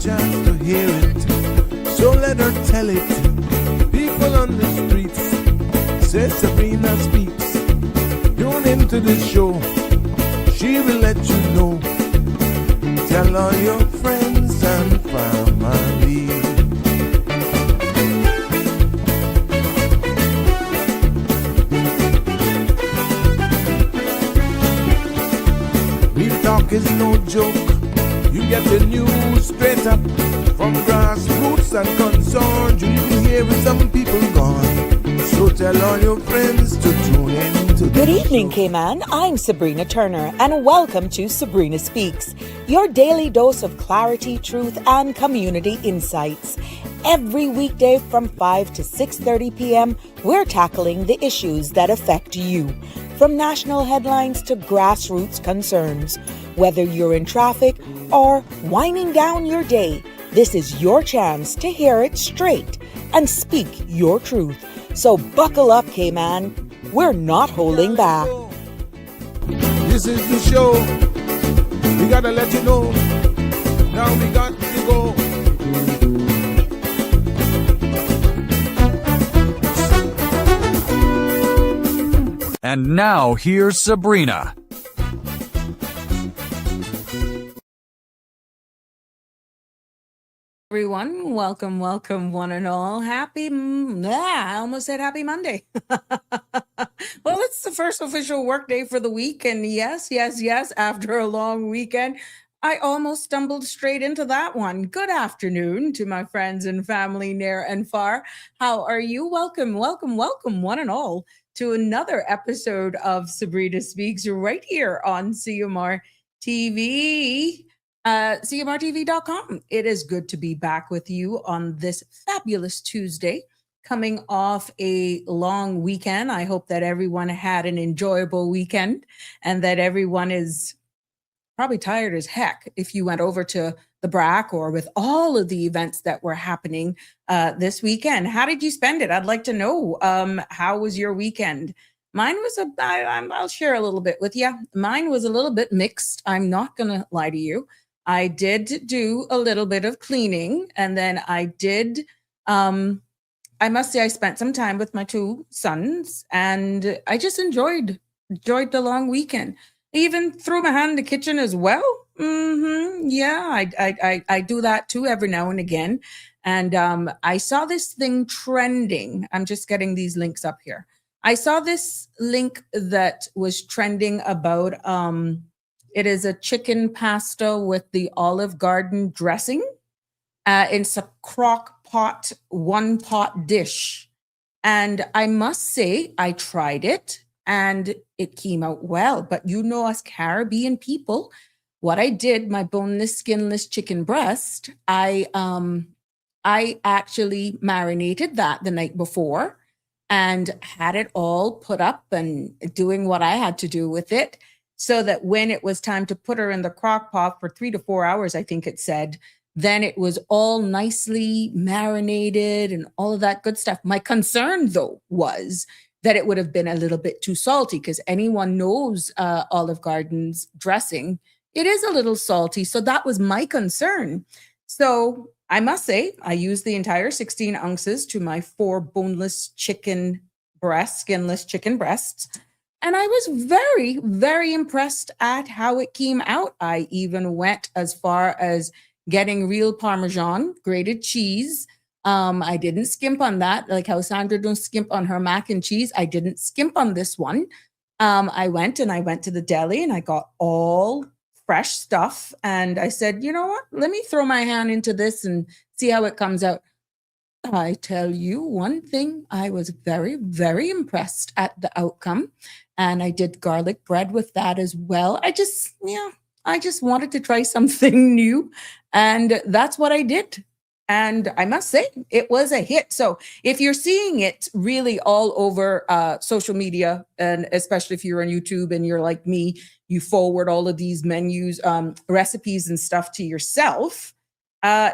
chance to hear it, so let her tell it. People on the streets say Sabrina speaks. Tune into the show, she will let you know. Tell all your friends and family. Real talk is no joke. You get the news straight up from grassroots and concerns. You can hear with some people gone. So tell all your friends to tune in to Good evening, Cayman. I'm Sabrina Turner, and welcome to Sabrina Speaks, your daily dose of clarity, truth, and community insights. Every weekday from 5 to 6:30 p.m., we're tackling the issues that affect you, from national headlines to grassroots concerns. Whether you're in traffic or winding down your day, this is your chance to hear it straight and speak your truth. So buckle up, Cayman. We're not holding back. This is the show. We gotta let you know. Now we got to go. And now here's Sabrina. Everyone, welcome one and all. I almost said happy Monday. Well, it's the first official work day for the week. And yes, after a long weekend, I almost stumbled straight into that one. Good afternoon to my friends and family near and far. How are you? Welcome, one and all to another episode of Sabrina Speaks right here on CMR TV. CMRTV.com. It is good to be back with you on this fabulous Tuesday, coming off a long weekend. I hope that everyone had an enjoyable weekend and that everyone is probably tired as heck if you went over to the BRAC or with all of the events that were happening this weekend. How did you spend it? I'd like to know. How was your weekend? Mine was I'll share a little bit with you. Mine was a little bit mixed. I'm not going to lie to you. I did do a little bit of cleaning, and then I did, I must say I spent some time with my two sons, and I just enjoyed the long weekend. I even threw my hand in the kitchen as well. Yeah, I do that too every now and again. And I saw this thing trending. I'm just getting these links up here. I saw this link that was trending about, it is a chicken pasta with the Olive Garden dressing. It's a crock pot, one pot dish. And I must say, I tried it and it came out well. But you know us Caribbean people, what I did, my boneless, skinless chicken breast, I actually marinated that the night before and had it all put up and doing what I had to do with it, so that when it was time to put her in the crock pot for 3 to 4 hours, I think it said, then it was all nicely marinated and all of that good stuff. My concern, though, was that it would have been a little bit too salty, because anyone knows Olive Garden's dressing. It is a little salty. So that was my concern. So I must say, I used the entire 16 ounces to my 4 boneless chicken breasts, skinless chicken breasts. And I was very, very impressed at how it came out. I even went as far as getting real Parmesan, grated cheese. I didn't skimp on that, like how Sandra don't skimp on her mac and cheese. I didn't skimp on this one. I went to the deli and I got all fresh stuff. And I said, you know what? Let me throw my hand into this and see how it comes out. I tell you one thing, I was very, very impressed at the outcome. And I did garlic bread with that as well. I just wanted to try something new. And that's what I did. And I must say, it was a hit. So if you're seeing it really all over social media, and especially if you're on YouTube and you're like me, you forward all of these menus, recipes and stuff to yourself,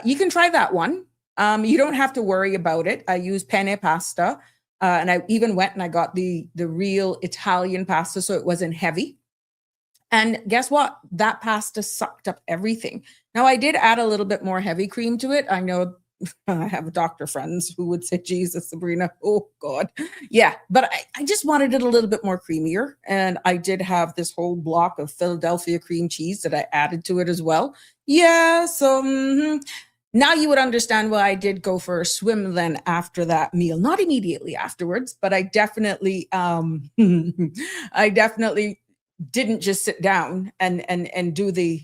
you can try that one. You don't have to worry about it. I use penne pasta. And I even went and I got the real Italian pasta, so it wasn't heavy. And guess what? That pasta sucked up everything. Now, I did add a little bit more heavy cream to it. I know I have doctor friends who would say, Jesus, Sabrina, oh God. Yeah, but I just wanted it a little bit more creamier. And I did have this whole block of Philadelphia cream cheese that I added to it as well. Yeah, so now you would understand why I did go for a swim then after that meal. Not immediately afterwards, but I definitely I definitely didn't just sit down and do the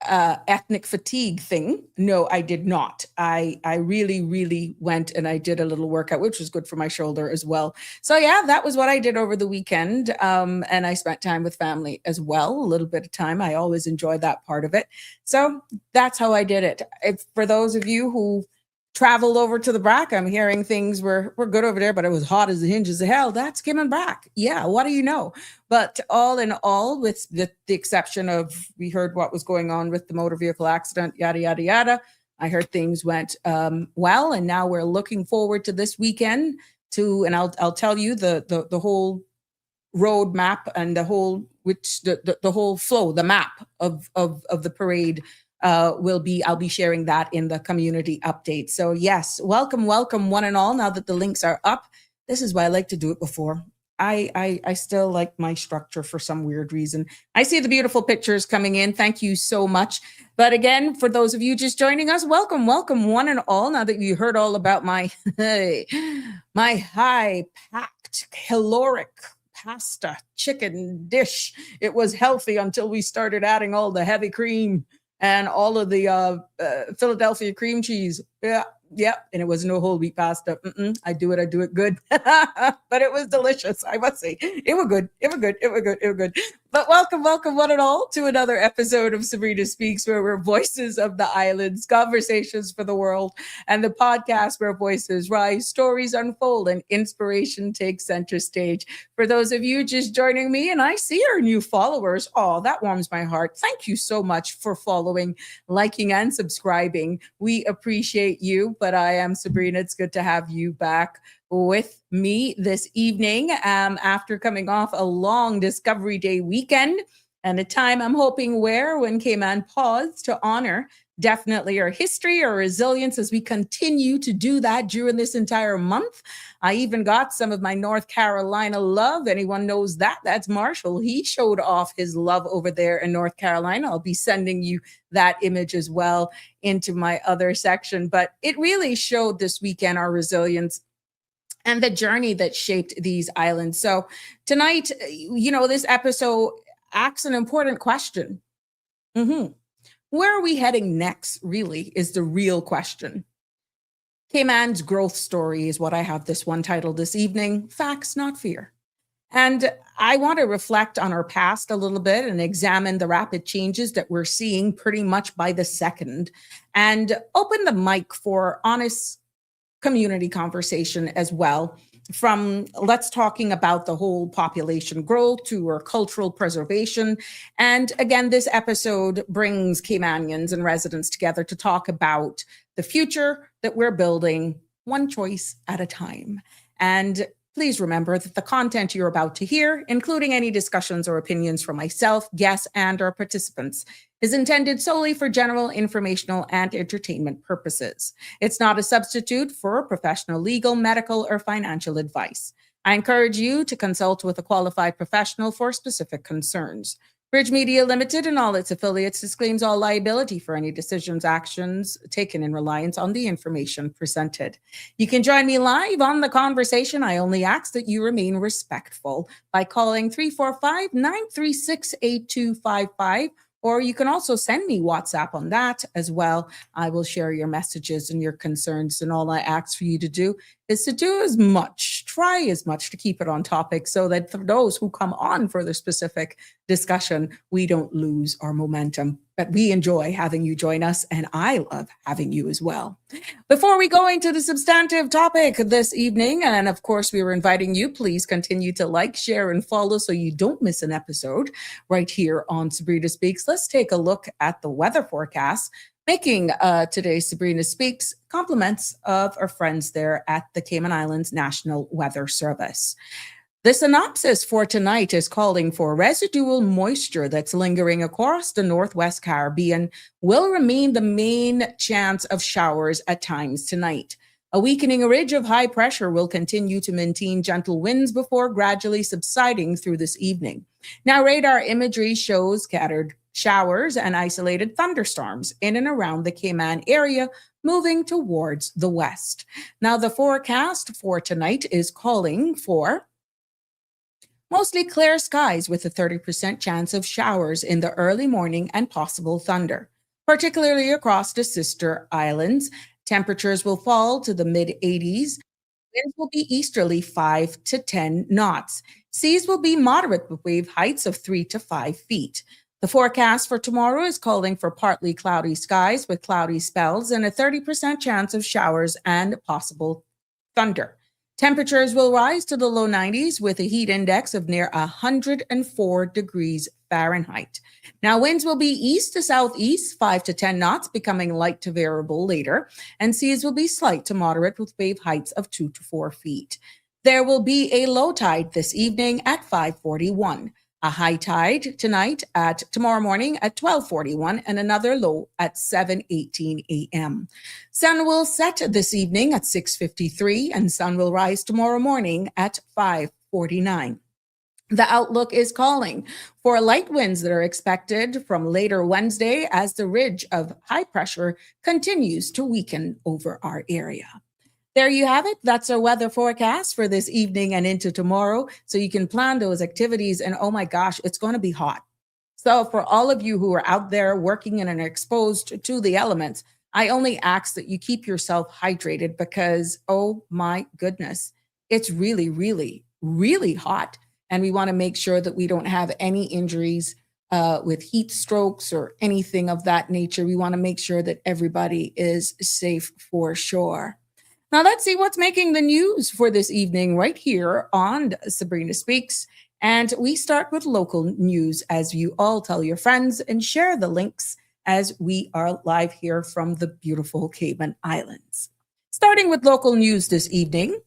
ethnic fatigue thing. No, I did not. I really went and I did a little workout, which was good for my shoulder as well. So yeah, that was what I did over the weekend. And I spent time with family as well, a little bit of time. I always enjoy that part of it. So that's how I did it. If, for those of you who traveled over to the Brack, I'm hearing things were good over there, but it was hot as the hinges of hell. That's Cayman Brack. Yeah, what do you know? But all in all, with the exception of, we heard what was going on with the motor vehicle accident, yada, yada, yada. I heard things went well, and now we're looking forward to this weekend and I'll tell you the whole road map and the whole whole flow, the map of the parade I'll be sharing that in the community update. So yes, welcome one and all. Now that the links are up, this is why I like to do it before. I still like my structure for some weird reason. I see the beautiful pictures coming in. Thank you so much. But again, for those of you just joining us, welcome one and all. Now that you heard all about my my high packed caloric pasta chicken dish, it was healthy until we started adding all the heavy cream and all of the Philadelphia cream cheese. Yeah. And it was no whole wheat pasta. I do it good. But it was delicious, I must say. It was good. But welcome one and all to another episode of Sabrina Speaks, where we're voices of the islands, conversations for the world, and the podcast where voices rise, stories unfold, and inspiration takes center stage. For those of you just joining me, and I see our new followers, oh, that warms my heart. Thank you so much for following, liking, and subscribing. We appreciate you, but I am Sabrina. It's good to have you back with me this evening after coming off a long Discovery Day weekend and a time I'm hoping when Cayman paused to honor definitely our history, our resilience as we continue to do that during this entire month. I even got some of my North Carolina love. Anyone knows that? That's Marshall. He showed off his love over there in North Carolina. I'll be sending you that image as well into my other section. But it really showed this weekend our resilience and the journey that shaped these islands. So tonight, this episode asks an important question. Where are we heading next, really, is the real question. Cayman's growth story is what I have this one titled this evening, Facts, Not Fear. And I want to reflect on our past a little bit and examine the rapid changes that we're seeing pretty much by the second, and open the mic for honest community conversation as well, from let's talking about the whole population growth to our cultural preservation. And again, this episode brings Caymanians and residents together to talk about the future that we're building one choice at a time. And please remember that the content you're about to hear, including any discussions or opinions from myself, guests, and our participants, is intended solely for general, informational, and entertainment purposes. It's not a substitute for professional legal, medical, or financial advice. I encourage you to consult with a qualified professional for specific concerns. Bridge Media Limited and all its affiliates disclaims all liability for any decisions, actions taken in reliance on the information presented. You can join me live on the conversation. I only ask that you remain respectful by calling 345-936-8255, or you can also send me WhatsApp on that as well. I will share your messages and your concerns, and all I ask for you to do is to try as much to keep it on topic, so that for those who come on for the specific discussion, we don't lose our momentum. But we enjoy having you join us, and I love having you as well. Before we go into the substantive topic this evening, and of course we were inviting you, please continue to like, share, and follow so you don't miss an episode right here on Sabrina Speaks. Let's take a look at the weather forecast, making today's Sabrina Speaks compliments of our friends there at the Cayman Islands National Weather Service. The synopsis for tonight is calling for residual moisture that's lingering across the Northwest Caribbean will remain the main chance of showers at times tonight. A weakening ridge of high pressure will continue to maintain gentle winds before gradually subsiding through this evening. Now, radar imagery shows scattered showers and isolated thunderstorms in and around the Cayman area, moving towards the west. Now, the forecast for tonight is calling for mostly clear skies with a 30% chance of showers in the early morning and possible thunder, particularly across the sister islands. Temperatures will fall to the mid 80s. Winds will be easterly 5 to 10 knots. Seas will be moderate with wave heights of 3 to 5 feet. The forecast for tomorrow is calling for partly cloudy skies with cloudy spells and a 30% chance of showers and possible thunder. Temperatures will rise to the low 90s with a heat index of near 104 degrees Fahrenheit. Now, winds will be east to southeast, 5 to 10 knots, becoming light to variable later, and seas will be slight to moderate with wave heights of 2 to 4 feet. There will be a low tide this evening at 5:41. A high tide tomorrow morning at 12:41 and another low at 7:18 a.m. Sun will set this evening at 6:53 and sun will rise tomorrow morning at 5:49. The outlook is calling for light winds that are expected from later Wednesday as the ridge of high pressure continues to weaken over our area. There you have it. That's our weather forecast for this evening and into tomorrow. So you can plan those activities. And oh my gosh, it's going to be hot. So for all of you who are out there working and are exposed to the elements, I only ask that you keep yourself hydrated because, oh my goodness, it's really, really, really hot. And we want to make sure that we don't have any injuries with heat strokes or anything of that nature. We want to make sure that everybody is safe for sure. Now, let's see what's making the news for this evening right here on Sabrina Speaks. And we start with local news as you all tell your friends and share the links as we are live here from the beautiful Cayman Islands. Starting with local news this evening,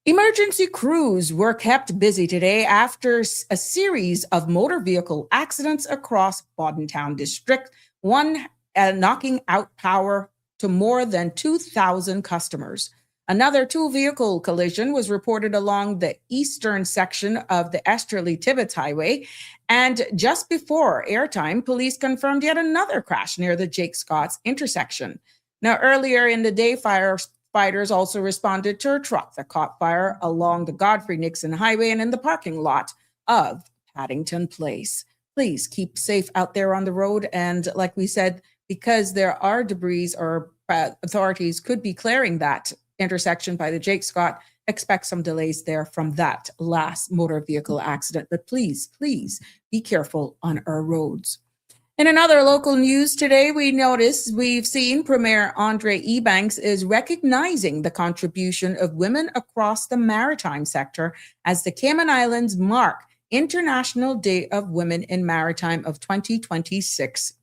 emergency crews were kept busy today after a series of motor vehicle accidents across Bordentown District, one knocking out power to more than 2,000 customers. Another two-vehicle collision was reported along the eastern section of the Esterly-Tibbetts Highway. And just before airtime, police confirmed yet another crash near the Jake Scotts intersection. Now, earlier in the day, firefighters also responded to a truck that caught fire along the Godfrey Nixon Highway and in the parking lot of Paddington Place. Please keep safe out there on the road. And like we said, because there are debris or authorities could be clearing that intersection by the Jake Scott, expect some delays there from that last motor vehicle accident. But please, please be careful on our roads. In another local news today, we've seen Premier Andre Ebanks is recognizing the contribution of women across the maritime sector as the Cayman Islands mark International Day of Women in Maritime of 2026.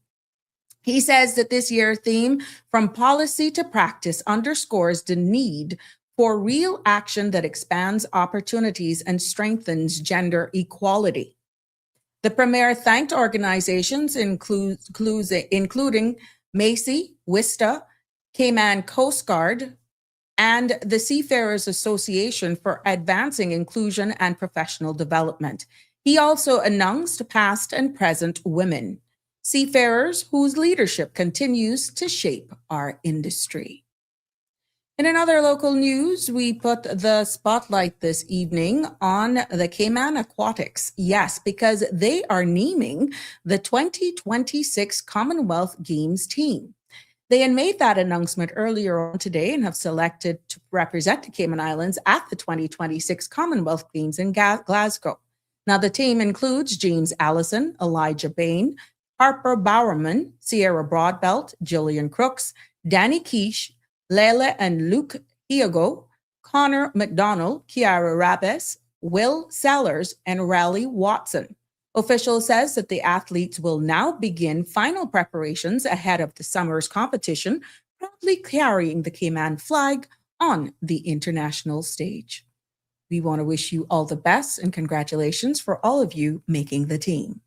He says that this year's theme, From Policy to Practice, underscores the need for real action that expands opportunities and strengthens gender equality. The Premier thanked organizations including Macy, WISTA, Cayman Coast Guard, and the Seafarers Association for advancing inclusion and professional development. He also announced past and present women seafarers whose leadership continues to shape our industry. In another local news, we put the spotlight this evening on the Cayman Aquatics. Yes, because they are naming the 2026 Commonwealth Games team. They had made that announcement earlier on today and have selected to represent the Cayman Islands at the 2026 Commonwealth Games in Glasgow. Now, the team includes James Allison, Elijah Bain, Harper Bowerman, Sierra Broadbelt, Jillian Crooks, Danny Keish, Leila and Luke Hiogo, Connor McDonald, Kiara Rabes, Will Sellers, and Raleigh Watson. Official says that the athletes will now begin final preparations ahead of the summer's competition, proudly carrying the Cayman flag on the international stage. We want to wish you all the best and congratulations for all of you making the team.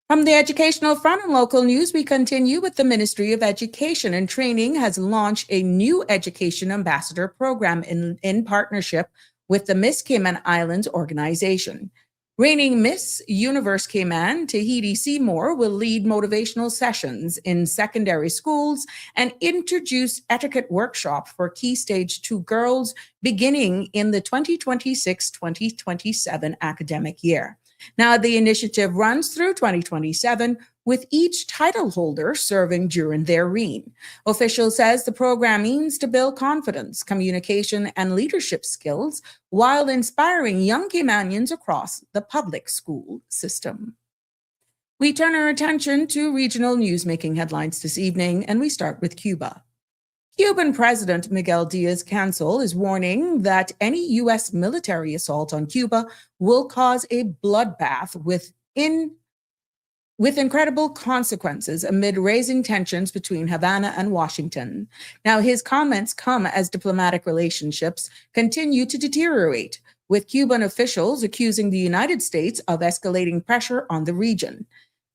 From the educational front and local news, we continue with the Ministry of Education and Training has launched a new education ambassador program in partnership with the Miss Cayman Islands organization. Reigning Miss Universe Cayman, Tahiti Seymour, will lead motivational sessions in secondary schools and introduce etiquette workshop for Key Stage 2 girls beginning in the 2026-2027 academic year. Now, the initiative runs through 2027 with each title holder serving during their reign. Official says the program aims to build confidence, communication, and leadership skills while inspiring young Caymanians across the public school system. We turn our attention to regional news making headlines this evening, and we start with Cuba. Cuban President Miguel Diaz-Canel is warning that any U.S. military assault on Cuba will cause a bloodbath with incredible consequences amid raising tensions between Havana and Washington. Now, his comments come as diplomatic relationships continue to deteriorate, with Cuban officials accusing the United States of escalating pressure on the region.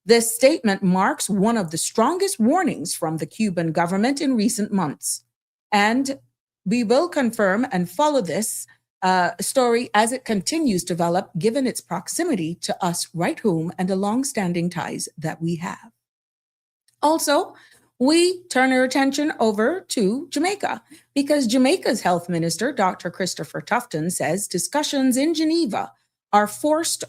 This statement marks one of the strongest warnings from the Cuban government in recent months. And we will confirm and follow this story as it continues to develop, given its proximity to us right home and the long-standing ties that we have. Also, we turn our attention over to Jamaica because Jamaica's health minister, Dr. Christopher Tufton, says discussions in Geneva are focused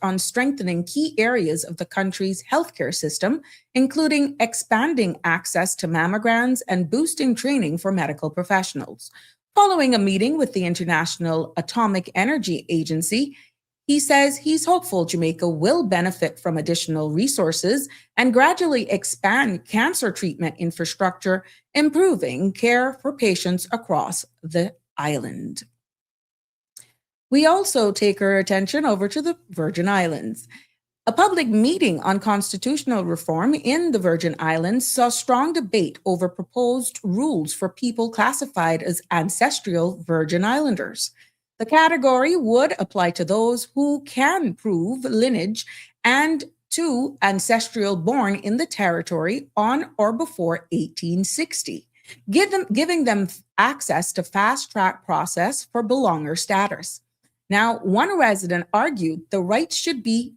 on strengthening key areas of the country's healthcare system, including expanding access to mammograms and boosting training for medical professionals. Following a meeting with the International Atomic Energy Agency, he says he's hopeful Jamaica will benefit from additional resources and gradually expand cancer treatment infrastructure, improving care for patients across the island. We also take our attention over to the Virgin Islands. A public meeting on constitutional reform in the Virgin Islands saw strong debate over proposed rules for people classified as ancestral Virgin Islanders. The category would apply to those who can prove lineage and to ancestral born in the territory on or before 1860, giving them access to fast-track process for belonger status. Now, one resident argued the rights should be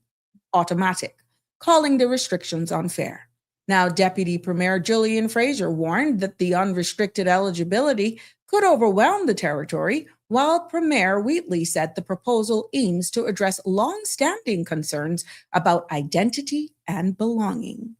automatic, calling the restrictions unfair. Now, Deputy Premier Julian Fraser warned that the unrestricted eligibility could overwhelm the territory, while Premier Wheatley said the proposal aims to address long-standing concerns about identity and belonging.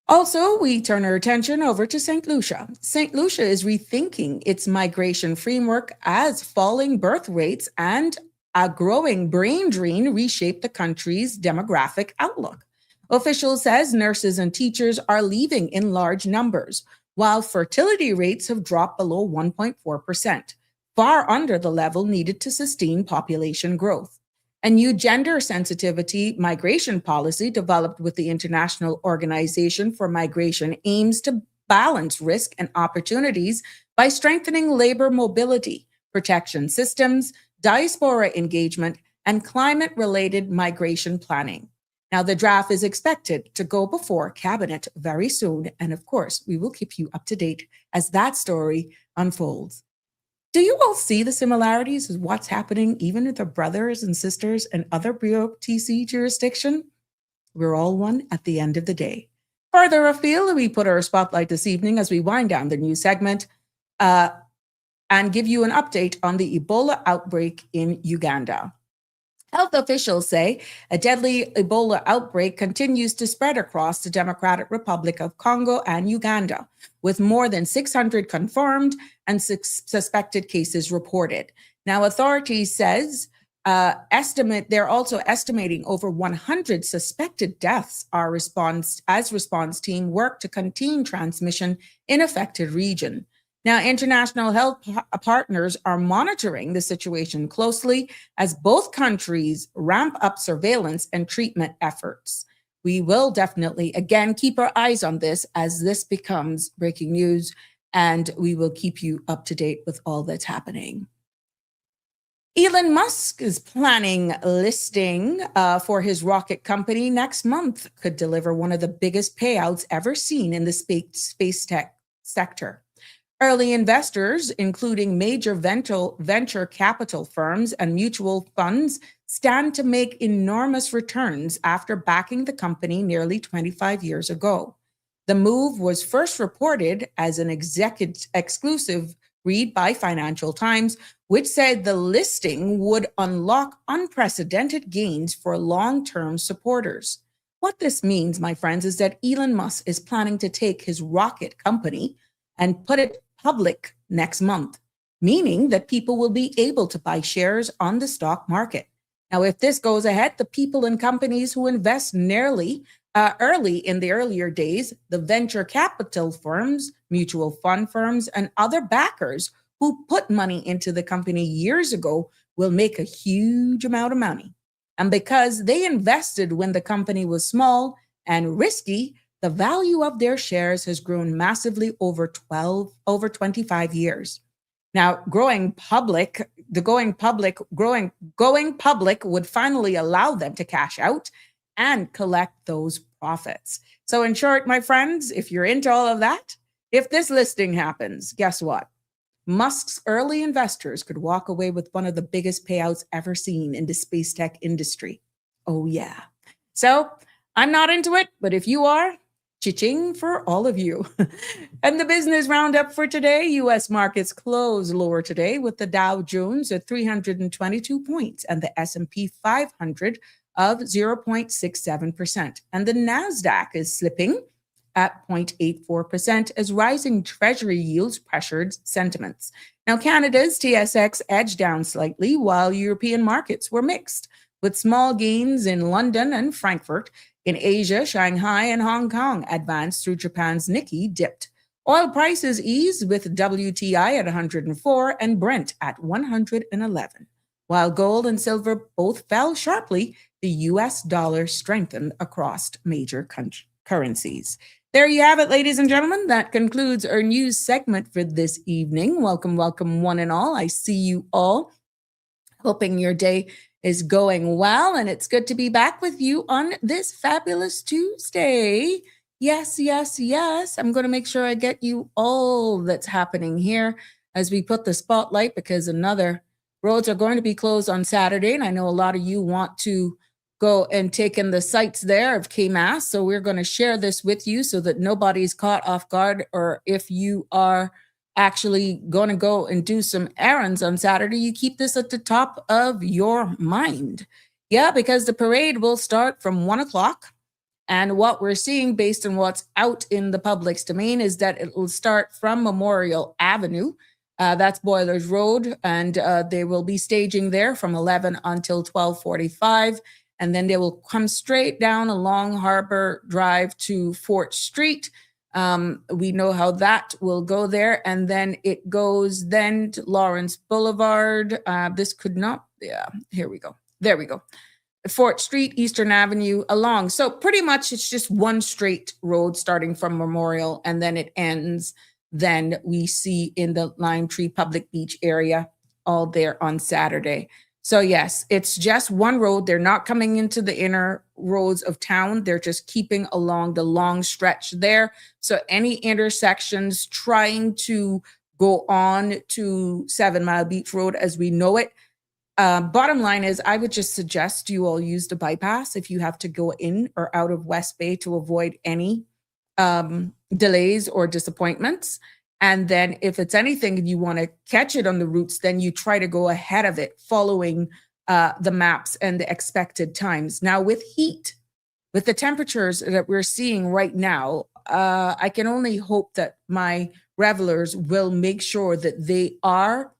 Also, we turn our attention over to St. Lucia. St. Lucia is rethinking its migration framework as falling birth rates and a growing brain drain reshape the country's demographic outlook. Officials says nurses and teachers are leaving in large numbers, while fertility rates have dropped below 1.4%, far under the level needed to sustain population growth. A new gender sensitivity migration policy developed with the International Organization for Migration aims to balance risk and opportunities by strengthening labor mobility, protection systems, diaspora engagement, and climate-related migration planning. Now, the draft is expected to go before Cabinet very soon, and of course, we will keep you up to date as that story unfolds. Do you all see the similarities of what's happening even with the brothers and sisters and other BOTC jurisdiction? We're all one at the end of the day. Further afield, we put our spotlight this evening as we wind down the news segment and give you an update on the Ebola outbreak in Uganda. Health officials say a deadly Ebola outbreak continues to spread across the Democratic Republic of Congo and Uganda, with more than 600 confirmed and 6 suspected cases reported. Now, authorities says they're also estimating over 100 suspected deaths as response team work to contain transmission in affected region. Now, international health partners are monitoring the situation closely as both countries ramp up surveillance and treatment efforts. We will definitely, again, keep our eyes on this as this becomes breaking news, and we will keep you up to date with all that's happening. Elon Musk is planning listing for his rocket company next month. Could deliver one of the biggest payouts ever seen in the space tech sector. Early investors, including major venture capital firms and mutual funds, stand to make enormous returns after backing the company nearly 25 years ago. The move was first reported as an exclusive read by Financial Times, which said the listing would unlock unprecedented gains for long-term supporters. What this means, my friends, is that Elon Musk is planning to take his rocket company and put it public next month, meaning that people will be able to buy shares on the stock market. Now, if this goes ahead, the people and companies who invest early in the earlier days, the venture capital firms, mutual fund firms, and other backers who put money into the company years ago will make a huge amount of money. And because they invested when the company was small and risky, the value of their shares has grown massively over 25 years. Now, going public would finally allow them to cash out and collect those profits. So in short, my friends, if you're into all of that, if this listing happens, guess what? Musk's early investors could walk away with one of the biggest payouts ever seen in the space tech industry. Oh, yeah. So I'm not into it, but if you are, cha-ching for all of you. And the business roundup for today, U.S. markets closed lower today with the Dow Jones at 322 points and the S&P 500 of 0.67%. And the NASDAQ is slipping at 0.84% as rising treasury yields pressured sentiments. Now, Canada's TSX edged down slightly while European markets were mixed, with small gains in London and Frankfurt. In Asia, Shanghai and Hong Kong advanced through Japan's Nikkei dipped. Oil prices eased with WTI at 104 and Brent at 111. While gold and silver both fell sharply, the US dollar strengthened across major currencies. There you have it, ladies and gentlemen. That concludes our news segment for this evening. Welcome, welcome, one and all. I see you all. Hoping your day is going well, and it's good to be back with you on this fabulous Tuesday. Yes, yes, yes. I'm going to make sure I get you all that's happening here as we put the spotlight, because another roads are going to be closed on Saturday, and I know a lot of you want to go and take in the sights there of Cayman. So we're going to share this with you so that nobody's caught off guard, or if you are actually going to go and do some errands on Saturday, you keep this at the top of your mind. Yeah, because the parade will start from 1 o'clock. And what we're seeing based on what's out in the public's domain is that it will start from Memorial Avenue. That's Boilers Road. And they will be staging there from 11 until 12:45. And then they will come straight down along Harbor Drive to Fort Street. We know how that will go there. And then it goes then to Lawrence Boulevard. This could not, yeah, here we go. There we go. Fort Street, Eastern Avenue along. So pretty much it's just one straight road starting from Memorial, and then it ends. Then we see in the Lime Tree Public Beach area all there on Saturday. So yes, it's just one road. They're not coming into the inner roads of town. They're just keeping along the long stretch there. So any intersections trying to go on to 7 Mile Beach Road as we know it. Bottom line is, I would just suggest you all use the bypass if you have to go in or out of West Bay to avoid any delays or disappointments. And then if it's anything and you want to catch it on the routes, then you try to go ahead of it following the maps and the expected times. Now with heat, with the temperatures that we're seeing right now, I can only hope that my revelers will make sure that they are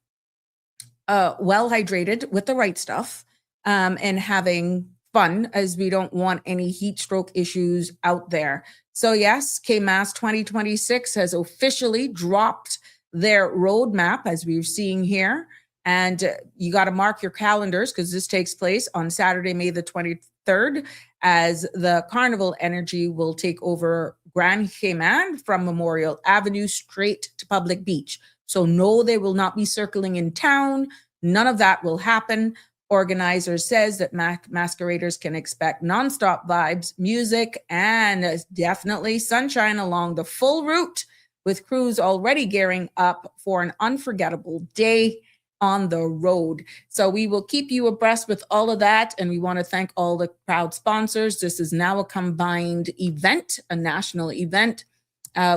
well hydrated with the right stuff and having fun, as we don't want any heat stroke issues out there. So yes, KMAS 2026 has officially dropped their roadmap, as we're seeing here. And you got to mark your calendars because this takes place on Saturday, May the 23rd, as the Carnival Energy will take over Grand Cayman from Memorial Avenue straight to Public Beach. So no, they will not be circling in town. None of that will happen. Organizer says that masqueraders can expect nonstop vibes, music, and definitely sunshine along the full route, with crews already gearing up for an unforgettable day on the road. So we will keep you abreast with all of that. And we want to thank all the proud sponsors. This is now a combined event, a national event.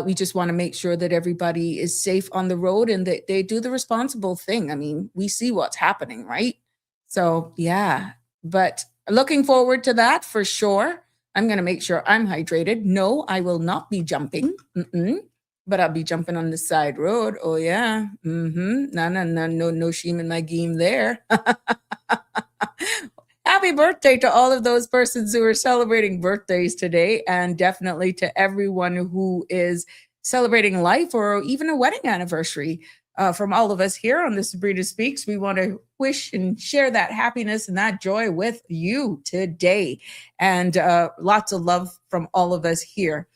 We just want to make sure that everybody is safe on the road and that they do the responsible thing. I mean, we see what's happening, right? So yeah, but looking forward to that for sure. I'm going to make sure I'm hydrated. No, I will not be jumping. But I'll be jumping on the side road. Oh yeah. No shame in my game there. Happy birthday to all of those persons who are celebrating birthdays today, and definitely to everyone who is celebrating life or even a wedding anniversary. From all of us here on the Sabrina Speaks, we want to wish and share that happiness and that joy with you today. And lots of love from all of us here.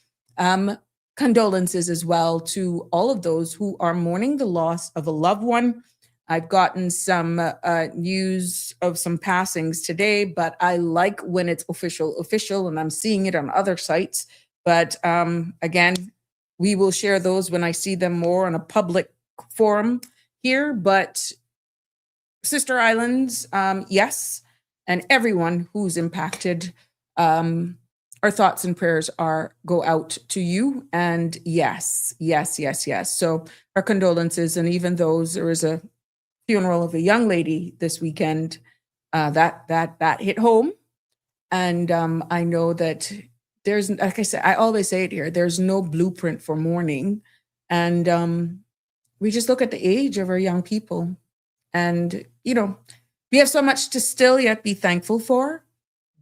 Condolences as well to all of those who are mourning the loss of a loved one. I've gotten some news of some passings today, but I like when it's official, and I'm seeing it on other sites. But again, we will share those when I see them more on a public forum here. But Sister Islands, yes, and everyone who's impacted, our thoughts and prayers go out to you. And yes. So our condolences, and even those, there was a funeral of a young lady this weekend that hit home. And I know that there's, like I said, I always say it here, there's no blueprint for mourning. And we just look at the age of our young people. And, we have so much to still yet be thankful for,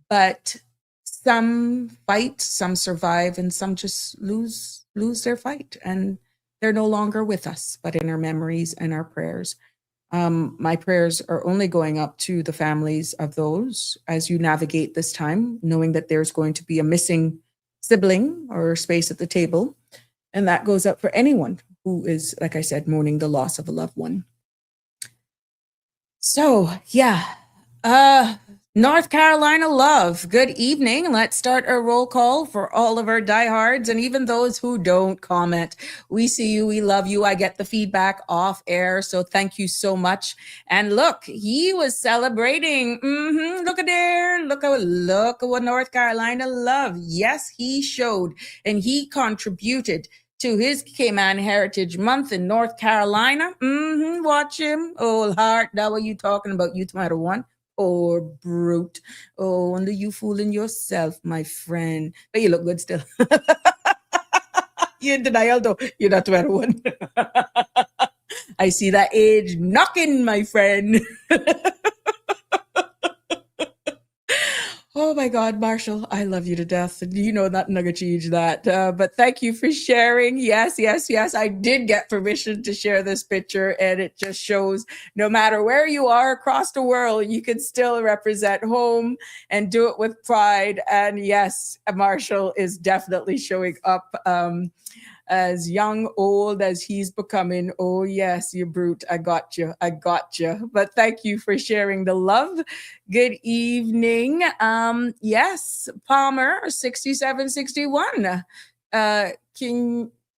but some fight, some survive, and some just lose their fight. And they're no longer with us, but in our memories and our prayers. My prayers are only going up to the families of those as you navigate this time, knowing that there's going to be a missing sibling or space at the table. And that goes up for anyone who is, like I said, mourning the loss of a loved one. So, yeah. North Carolina love, good evening. Let's start a roll call for all of our diehards and even those who don't comment. We see you, we love you. I get the feedback off air, so thank you so much. And look, he was celebrating. Look at there. Look at what North Carolina love. Yes, he showed and he contributed to his Cayman Heritage Month in North Carolina. Watch him. Oh, heart, that what you talking about, you tomato one. Poor brute. Oh, and you fooling yourself, my friend. But you look good still. You're in denial though. You're not 21. I see that age knocking, my friend. Oh my God, Marshall, I love you to death. You know not to change that. But thank you for sharing. Yes. I did get permission to share this picture, and it just shows no matter where you are across the world, you can still represent home and do it with pride. And yes, Marshall is definitely showing up as young, old as he's becoming. Oh yes, you brute. I got you. But thank you for sharing the love. Good evening. Yes, Palmer 6761.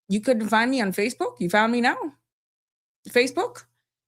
You couldn't find me on Facebook? You found me now? Facebook?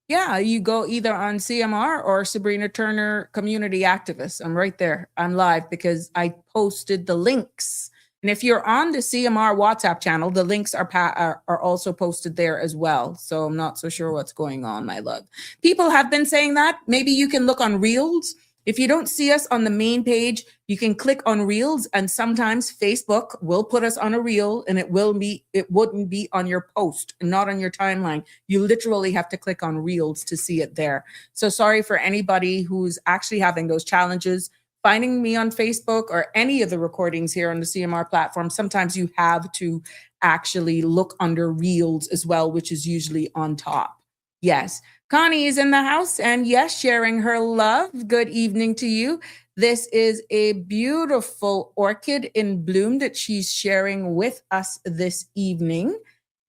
Yeah, you go either on CMR or Sabrina Turner Community Activist. I'm right there. I'm live because I posted the links. And if you're on the CMR WhatsApp channel, the links are also posted there as well. So I'm not so sure what's going on, my love. People have been saying that. Maybe you can look on Reels. If you don't see us on the main page, you can click on Reels, and sometimes Facebook will put us on a reel, and it wouldn't be on your post, not on your timeline. You literally have to click on Reels to see it there. So sorry for anybody who's actually having those challenges. Finding me on Facebook or any of the recordings here on the CMR platform, sometimes you have to actually look under Reels as well, which is usually on top. Yes, Connie is in the house, and yes, sharing her love. Good evening to you. This is a beautiful orchid in bloom that she's sharing with us this evening.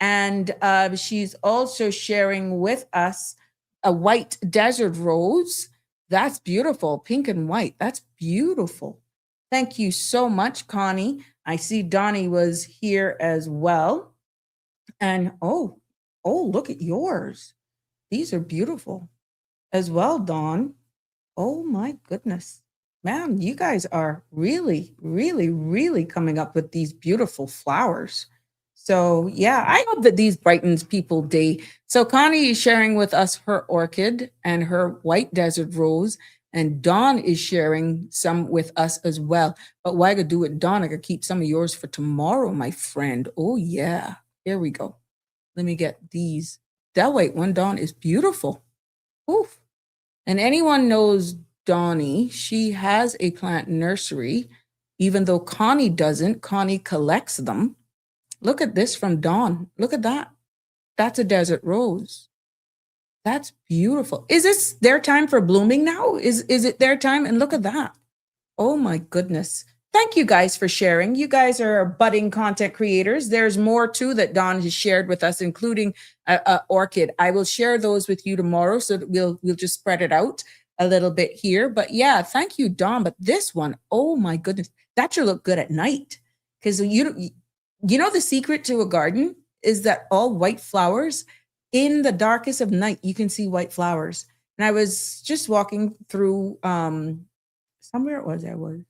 And she's also sharing with us a white desert rose. That's beautiful. Pink and white. That's beautiful. Thank you so much, Connie. I see Donnie was here as well. And oh, look at yours. These are beautiful as well, Dawn. Oh my goodness. Man, you guys are really, really, really coming up with these beautiful flowers. So yeah, I hope that these brightens people's day. So Connie is sharing with us her orchid and her white desert rose, and Dawn is sharing some with us as well. But why I could do it, Dawn, I could keep some of yours for tomorrow, my friend. Oh yeah, here we go. Let me get these. That white one, Dawn, is beautiful. Oof. And anyone knows Donnie, she has a plant nursery, even though Connie doesn't. Connie collects them. Look at this from Dawn. Look at that. That's a desert rose. That's beautiful. Is this their time for blooming now? Is it their time? And look at that. Oh my goodness. Thank you guys for sharing. You guys are budding content creators. There's more too that Dawn has shared with us, including a orchid. I will share those with you tomorrow, so that we'll just spread it out a little bit here. But yeah, thank you, Dawn. But this one, oh my goodness, that should look good at night, because you know the secret to a garden is that all white flowers, in the darkest of night, you can see white flowers. And I was just walking through somewhere it was I was.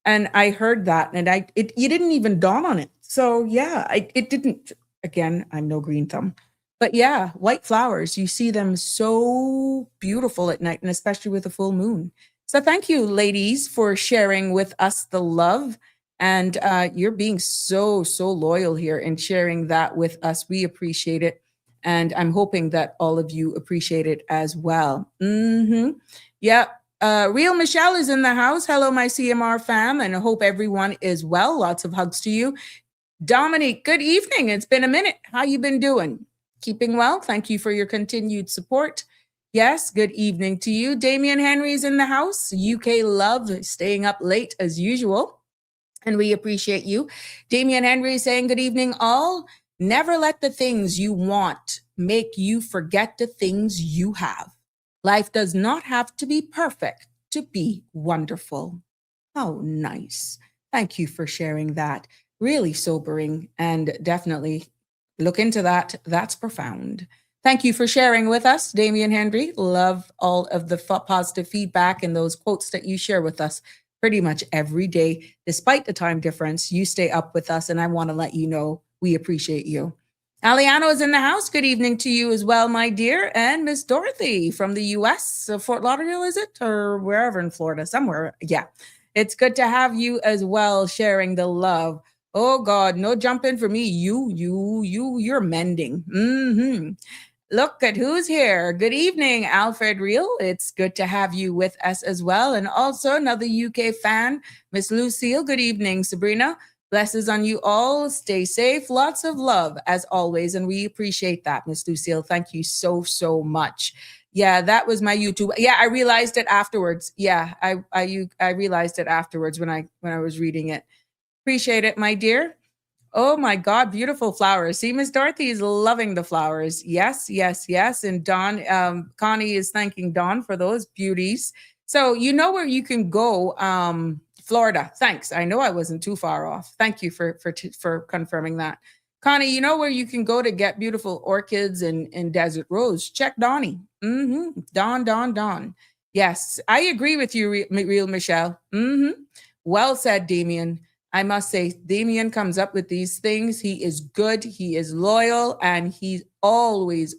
And I heard that, and it didn't even dawn on it. So yeah, it didn't. Again, I'm no green thumb, but yeah, white flowers. You see them so beautiful at night, and especially with a full moon. So thank you, ladies, for sharing with us the love, and you're being so loyal here and sharing that with us. We appreciate it, and I'm hoping that all of you appreciate it as well. Yeah. Real Michelle is in the house. Hello, my CMR fam, and I hope everyone is well. Lots of hugs to you. Dominique, good evening. It's been a minute. How you been doing? Keeping well? Thank you for your continued support. Yes, good evening to you. Damian Henry is in the house. UK love, staying up late as usual, and we appreciate you. Damian Henry is saying good evening all. Never let the things you want make you forget the things you have. Life does not have to be perfect to be wonderful. How nice. Thank you for sharing that. Really sobering, and definitely look into that. That's profound. Thank you for sharing with us, Damian Henry. Love all of the positive feedback and those quotes that you share with us pretty much every day. Despite the time difference, you stay up with us, and I want to let you know we appreciate you. Aliano is in the house. Good evening to you as well, my dear. And Miss Dorothy from the U.S., Fort Lauderdale, is it? Or wherever in Florida, somewhere. Yeah. It's good to have you as well, sharing the love. Oh, God, no jumping for me. You're mending. Look at who's here. Good evening, Alfred Real. It's good to have you with us as well. And also another UK fan, Miss Lucille. Good evening, Sabrina. Blessings on you all. Stay safe. Lots of love as always. And we appreciate that, Miss Lucille. Thank you so much. Yeah, that was my YouTube. Yeah, I realized it afterwards. Yeah, I realized it afterwards when I was reading it. Appreciate it, my dear. Oh my God, beautiful flowers. See, Miss Dorothy is loving the flowers. Yes. And Dawn, Connie is thanking Dawn for those beauties. So you know where you can go. Florida. Thanks. I know I wasn't too far off. Thank you for confirming that. Connie, you know where you can go to get beautiful orchids and desert rose? Check Donnie. Dawn. Yes, I agree with you, Real Michelle. Well said, Damien. I must say, Damien comes up with these things. He is good. He is loyal, and he's always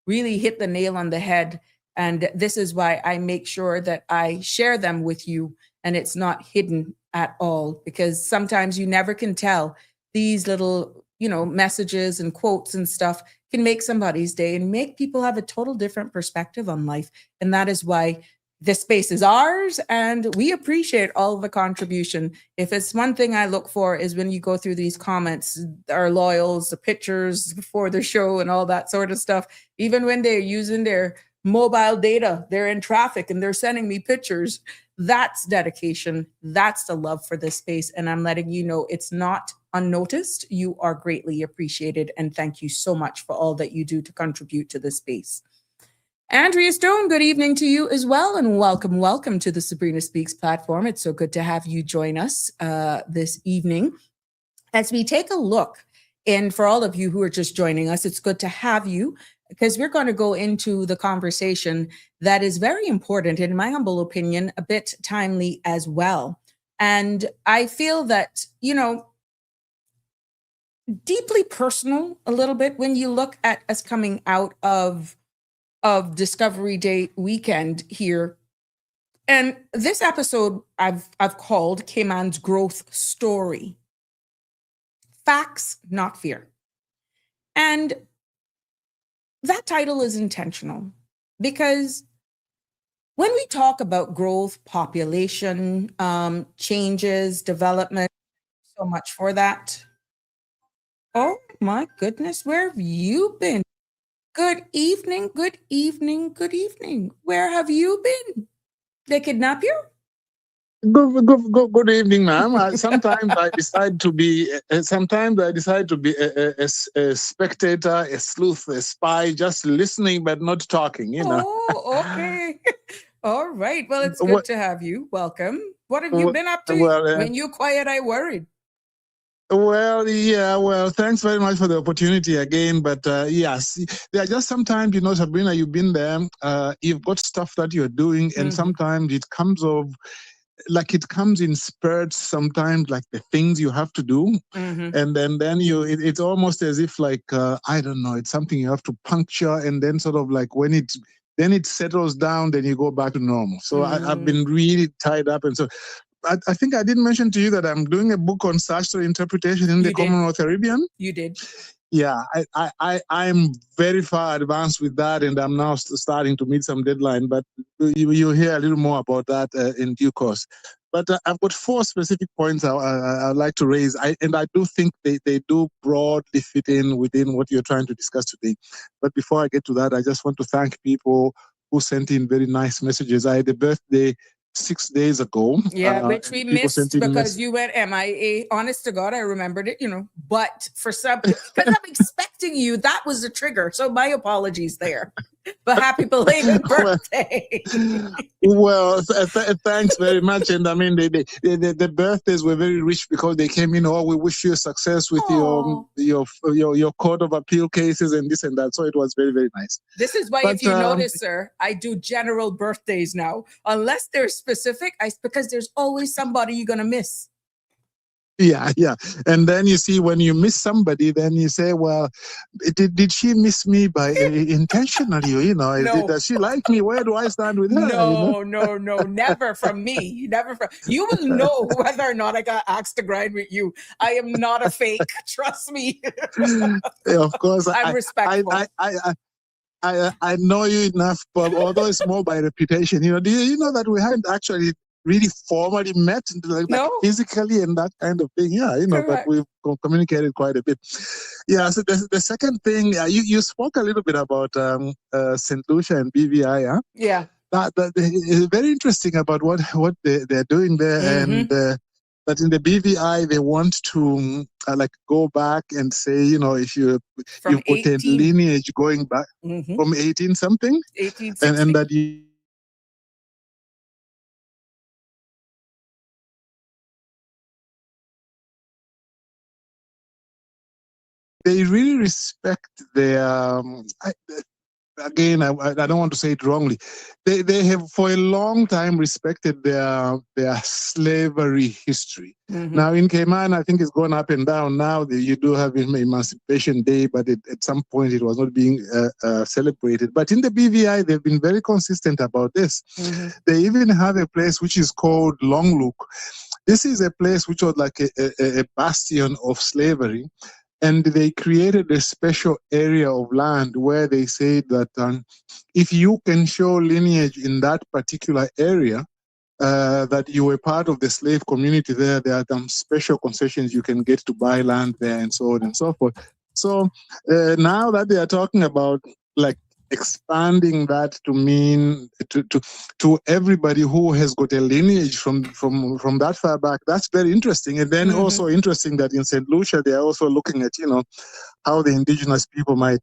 really hit the nail on the head. And this is why I make sure that I share them with you, and it's not hidden at all, because sometimes you never can tell. These little, messages and quotes and stuff can make somebody's day and make people have a total different perspective on life. And that is why this space is ours, and we appreciate all of the contribution. If it's one thing I look for is when you go through these comments, our loyals, the pictures before the show and all that sort of stuff, even when they're using their mobile data, they're in traffic and they're sending me pictures. That's dedication. That's the love for this space. And I'm letting you know it's not unnoticed. You are greatly appreciated. And thank you so much for all that you do to contribute to this space. Andrea Stone, good evening to you as well, and welcome to the Sabrina Speaks platform. It's so good to have you join us this evening as we take a look. And for all of you who are just joining us, it's good to have you because we're going to go into the conversation that is very important, in my humble opinion, a bit timely as well. And I feel that, deeply personal a little bit when you look at us coming out of Discovery Day weekend here. And this episode I've called Cayman's Growth Story. Facts, not fear. And that title is intentional because when we talk about growth, population, changes, development, so much for that. Oh my goodness, where have you been? Good evening, good evening, good evening. Where have you been? They kidnap you? Good evening, ma'am. Sometimes I decide to be. Sometimes I decide to be a spectator, a sleuth, a spy, just listening but not talking. Oh, okay. All right. Well, it's good Well, to have you. Welcome. What have you been up to? well, When you quiet, I worried. yeah. Well, thanks very much for the opportunity again. But yes, there are just sometimes, Sabrina, you've been there. You've got stuff that you're doing, and sometimes it comes in spurts sometimes, like the things you have to do, and then it's almost as if like I don't know, it's something you have to puncture, and then sort of like when it settles down, then you go back to normal. So I've been really tied up, and so I think I did mention to you that I'm doing a book on statutory interpretation in the Commonwealth Caribbean. You did. Yeah, I'm very far advanced with that, and I'm now starting to meet some deadline. But you'll hear a little more about that in due course. But I've got 4 specific points I'd like to raise, and I do think they do broadly fit in within what you're trying to discuss today. But before I get to that, I just want to thank people who sent in very nice messages. I had a birthday 6 days ago. Yeah, which we missed because you went MIA. Honest to God, I remembered it, But for some, because I'm expecting you, that was the trigger. So my apologies there. But happy belated birthday. Well, thanks very much. And I mean, the birthdays were very rich because they came in. Oh, we wish you success with your court of appeal cases and this and that. So it was very, very nice. This is why, if you notice, sir, I do general birthdays now, unless they're specific. Because there's always somebody you're gonna miss. Yeah. And then you see, when you miss somebody, then you say, well, did she miss me by intentionally? No. Does she like me? Where do I stand with her? No, never from me. Never from you. Will know whether or not I got asked to grind with you. I am not a fake. Trust me. Of course, I'm respectful. I know you enough, but although it's more by reputation, do you know that we haven't actually really formally met, like physically and that kind of thing? Yeah, but we've communicated quite a bit. Yeah, so the second thing, you spoke a little bit about St. Lucia and BVI, huh? Yeah. That is very interesting about what they're doing there, and that in the BVI they want to go back and say, if you've got a lineage going back from 18 something, 1860. and that you. They really respect their. Again, I don't want to say it wrongly. They have for a long time respected their slavery history. Now in Cayman, I think it's gone up and down. Now you do have Emancipation Day, but at some point it was not being celebrated. But in the BVI, they've been very consistent about this. They even have a place which is called Long Look. This is a place which was like a bastion of slavery. And they created a special area of land where they say that if you can show lineage in that particular area, that you were part of the slave community there are some special concessions you can get to buy land there and so on and so forth. So now that they are talking about expanding that to mean to everybody who has got a lineage from that far back. That's very interesting. And then also interesting that in St. Lucia they are also looking at how the indigenous people might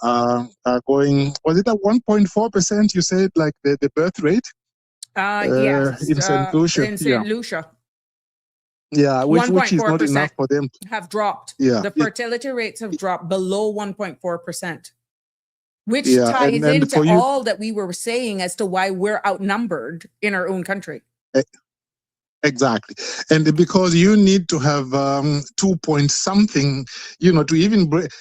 are going. Was it at 1.4%? You said like the birth rate Yes, in St. Lucia. in St. Lucia. Yeah, which is not enough for them. Have dropped. Yeah, the fertility rates have dropped below 1.4%, which yeah, ties and into all that we were saying as to why we're outnumbered in our own country. Exactly. And because you need to have 2 point something, to even break.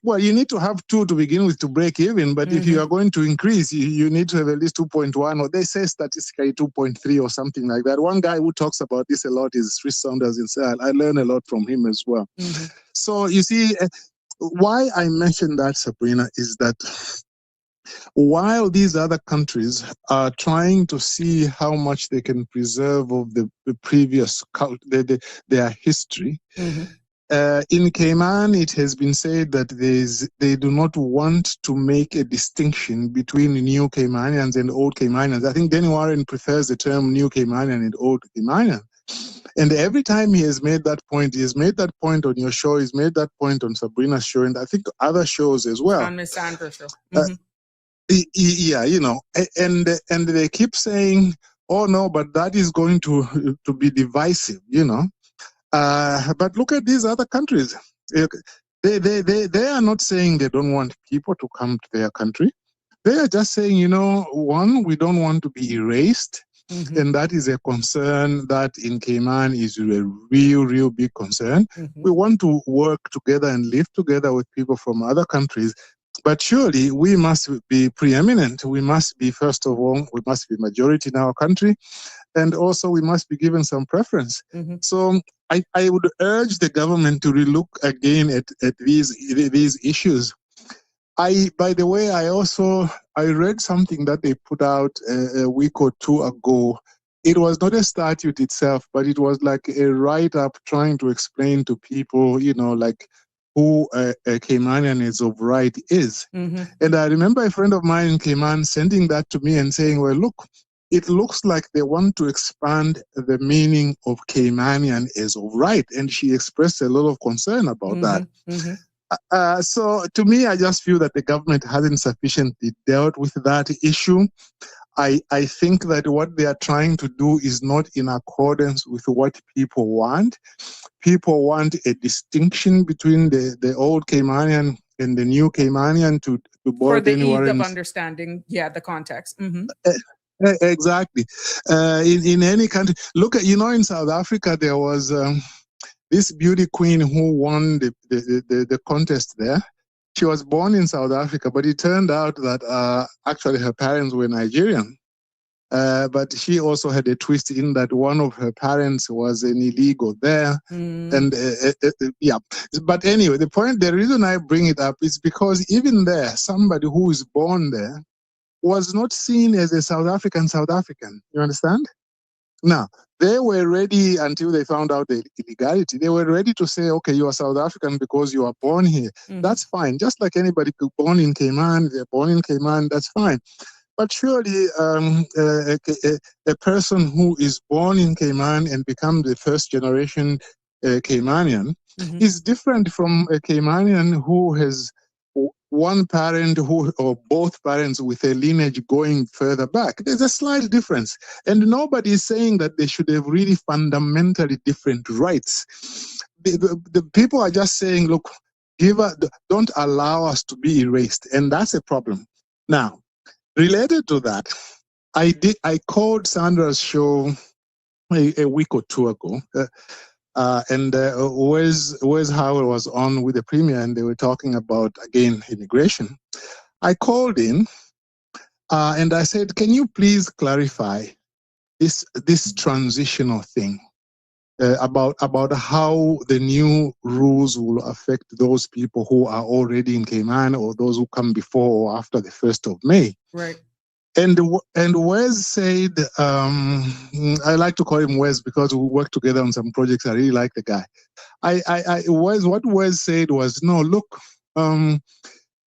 Well, you need to have 2 to begin with to break even. But if you are going to increase, you need to have at least 2.1, or they say statistically 2.3 or something like that. One guy who talks about this a lot is Chris Saunders himself. I learn a lot from him as well. So you see, why I mentioned that, Sabrina, is that while these other countries are trying to see how much they can preserve of the previous their history, in Cayman, it has been said that they do not want to make a distinction between new Caymanians and old Caymanians. I think Danny Warren prefers the term new Caymanian and old Caymanian. And every time he has made that point, he has made that point on your show, he's made that point on Sabrina's show, and I think other shows as well. On Miss Sandra's show. Yeah, and they keep saying, "Oh no, but that is going to be divisive," But look at these other countries. They are not saying they don't want people to come to their country. They are just saying, one, we don't want to be erased. And that is a concern that in Cayman is a real big concern. We want to work together and live together with people from other countries. But surely we must be preeminent. We must be, first of all, we must be majority in our country. And also we must be given some preference. So I would urge the government to relook again at these issues. By the way, I read something that they put out a week or 2 ago. It was not a statute itself, but it was like a write-up trying to explain to people, like who a Caymanian is of right is. And I remember a friend of mine in Cayman sending that to me and saying, well, look, it looks like they want to expand the meaning of Caymanian as of right. And she expressed a lot of concern about that. So to me, I just feel that the government hasn't sufficiently dealt with that issue. I think that what they are trying to do is not in accordance with what people want. People want a distinction between the old Caymanian and the new Caymanian to for the ease of understanding, the context. Exactly. In any country, look at, in South Africa, there was this beauty queen who won the contest there. She was born in South Africa, but it turned out that actually her parents were Nigerian. But she also had a twist in that one of her parents was an illegal there. And yeah. But anyway, the reason I bring it up is because even there, somebody who is born there was not seen as a South African. You understand? Now, they were ready until they found out the illegality. They were ready to say, okay, you are South African because you are born here. That's fine. Just like anybody born in Cayman, they're born in Cayman, that's fine. But surely a person who is born in Cayman and becomes the first generation Caymanian is different from a Caymanian who has one parent or both parents with a lineage going further back. There's a slight difference. And nobody is saying that they should have really fundamentally different rights. The people are just saying, look, don't allow us to be erased. And that's a problem. Now, related to that, I called Sandra's show a week or 2 ago. And Wes Howell was on with the premier, and they were talking about, again, immigration. I called in and I said, can you please clarify this transitional thing about how the new rules will affect those people who are already in Cayman or those who come before or after the 1st of May? Right. And Wes said, I like to call him Wes because we work together on some projects. I really like the guy. What Wes said was, no, look,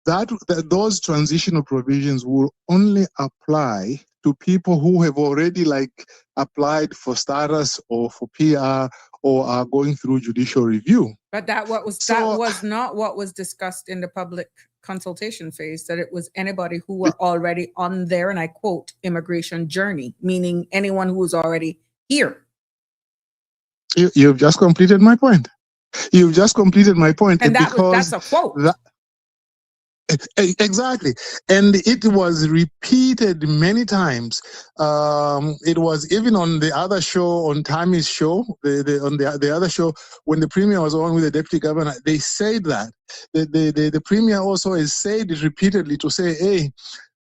those transitional provisions will only apply to people who have already applied for status or for PR or are going through judicial review. But that was not what was discussed in the public consultation phase, that it was anybody who were already on their, and I quote, immigration journey, meaning anyone who was already here. You've just completed my point. You've just completed my point. And that's a quote. Exactly. And it was repeated many times. It was even on the other show, on Tammy's show, on the other show, when the Premier was on with the Deputy Governor, they said that. The Premier also has said it repeatedly to say, hey,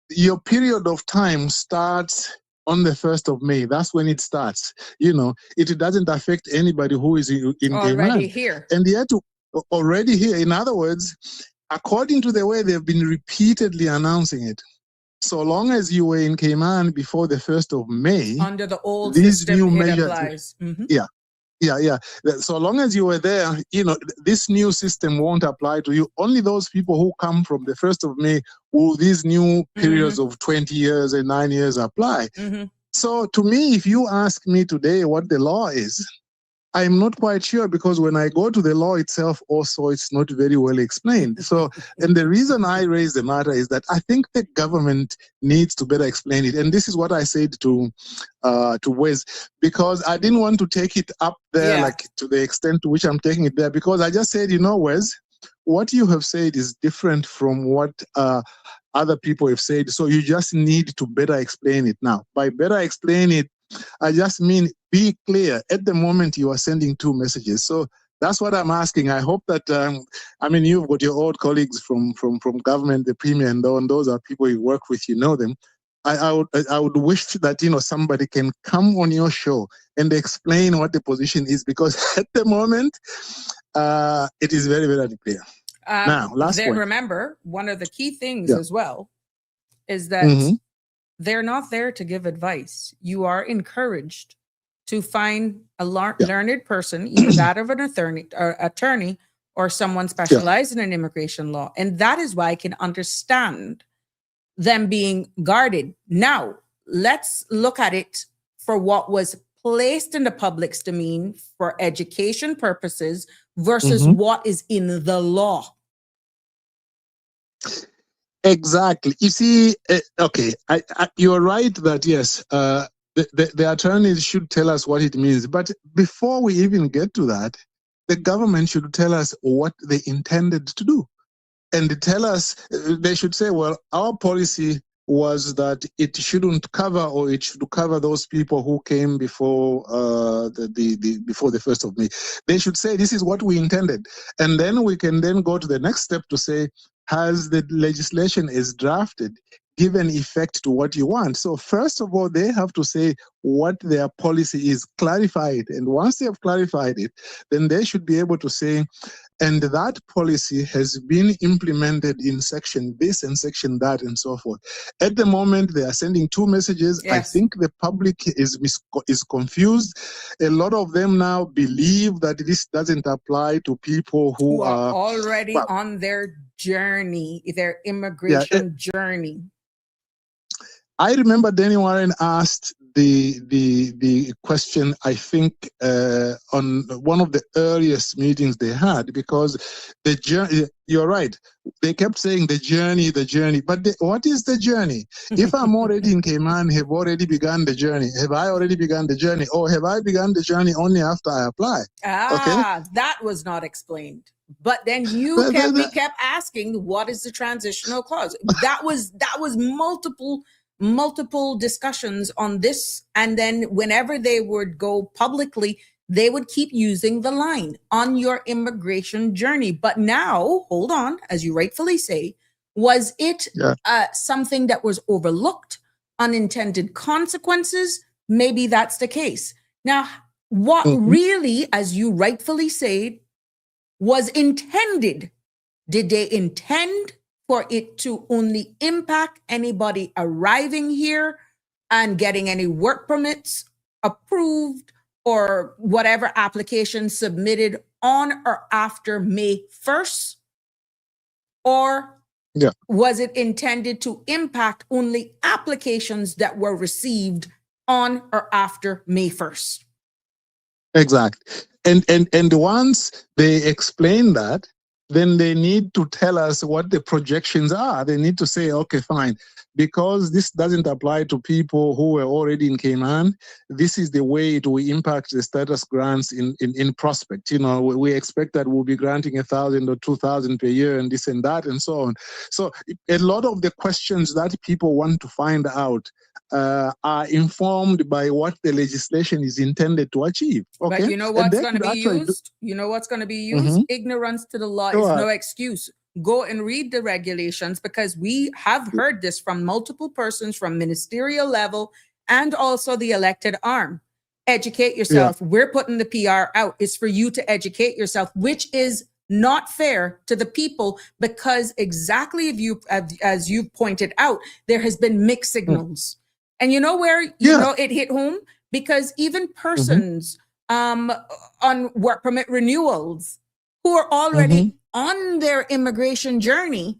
your period of time starts on the 1st of May. That's when it starts. It doesn't affect anybody who is in already Cayman. Here. And yet, already here. In other words, according to the way they've been repeatedly announcing it, so long as you were in Cayman before the 1st of May, under the old these system, new it measures applies. Mm-hmm. Yeah. So long as you were there, this new system won't apply to you. Only those people who come from the 1st of May will these new periods of 20 years and 9 years apply. Mm-hmm. So to me, if you ask me today what the law is, I'm not quite sure, because when I go to the law itself also, it's not very well explained. So, and the reason I raise the matter is that I think the government needs to better explain it. And this is what I said to Wes, because I didn't want to take it up there, to the extent to which I'm taking it there, because I just said, Wes, what you have said is different from what other people have said. So you just need to better explain it now. By better explain it, I just mean be clear. At the moment, you are sending 2 messages. So that's what I'm asking. I hope that, you've got your old colleagues from government, the Premier, and those are people you work with, you know them. I would wish that, somebody can come on your show and explain what the position is, because at the moment, it is very, very unclear. Now, last point. Remember, one of the key things as well is that they're not there to give advice. You are encouraged to find a learned person, either that of an attorney or someone specialized in immigration law. And that is why I can understand them being guarded. Now, let's look at it for what was placed in the public's domain for education purposes versus what is in the law. Exactly. You see, you're right that, yes, the attorneys should tell us what it means. But before we even get to that, the government should tell us what they intended to do. And tell us, they should say, well, our policy was that it shouldn't cover, or it should cover those people who came before before the 1st of May. They should say, this is what we intended. And then we can then go to the next step to say, has the legislation is drafted given effect to what you want? So first of all, they have to say what their policy is, clarify it. And once they have clarified it, then they should be able to say, and that policy has been implemented in section this and section that and so forth. At the moment, they are sending 2 messages. Yes. I think the public is confused. A lot of them now believe that this doesn't apply to people who are already on their journey, their immigration journey. I remember Danny Warren asked the question, I think, on one of the earliest meetings they had, because the journey, you're right, they kept saying the journey, but what is the journey? If I'm already in Cayman, have already begun the journey. Have I already begun the journey? Or have I begun the journey only after I apply? That was not explained. But then you kept asking, what is the transitional clause? That was multiple discussions on this, and then whenever they would go publicly, they would keep using the line on your immigration journey. But now, hold on, as you rightfully say, was it something that was overlooked, unintended consequences? Maybe that's the case. Now, what really, as you rightfully say, was intended? Did they intend for it to only impact anybody arriving here and getting any work permits approved or whatever application submitted on or after May 1st? Or Yeah. Was it intended to impact only applications that were received on or after May 1st? Exactly. And once they explain that, then they need to tell us what the projections are. They need to say, okay, fine, because this doesn't apply to people who were already in Cayman. This is the way it will impact the status grants in prospect. You know, we expect that we'll be granting 1,000 or 2,000 per year and this and that and so on. So a lot of the questions that people want to find out are informed by what the legislation is intended to achieve. Okay, but you know and what's they going to could be actually used? You know what's going to be used? Ignorance to the law Go is ahead. no excuse. Go and read the regulations, because we have heard this from multiple persons from ministerial level and also the elected arm. Educate yourself. We're putting the PR out. It's for you to educate yourself, which is not fair to the people, because exactly as you pointed out, there has been mixed signals. And you know where it hit home? Because even persons on work permit renewals who are already on their immigration journey,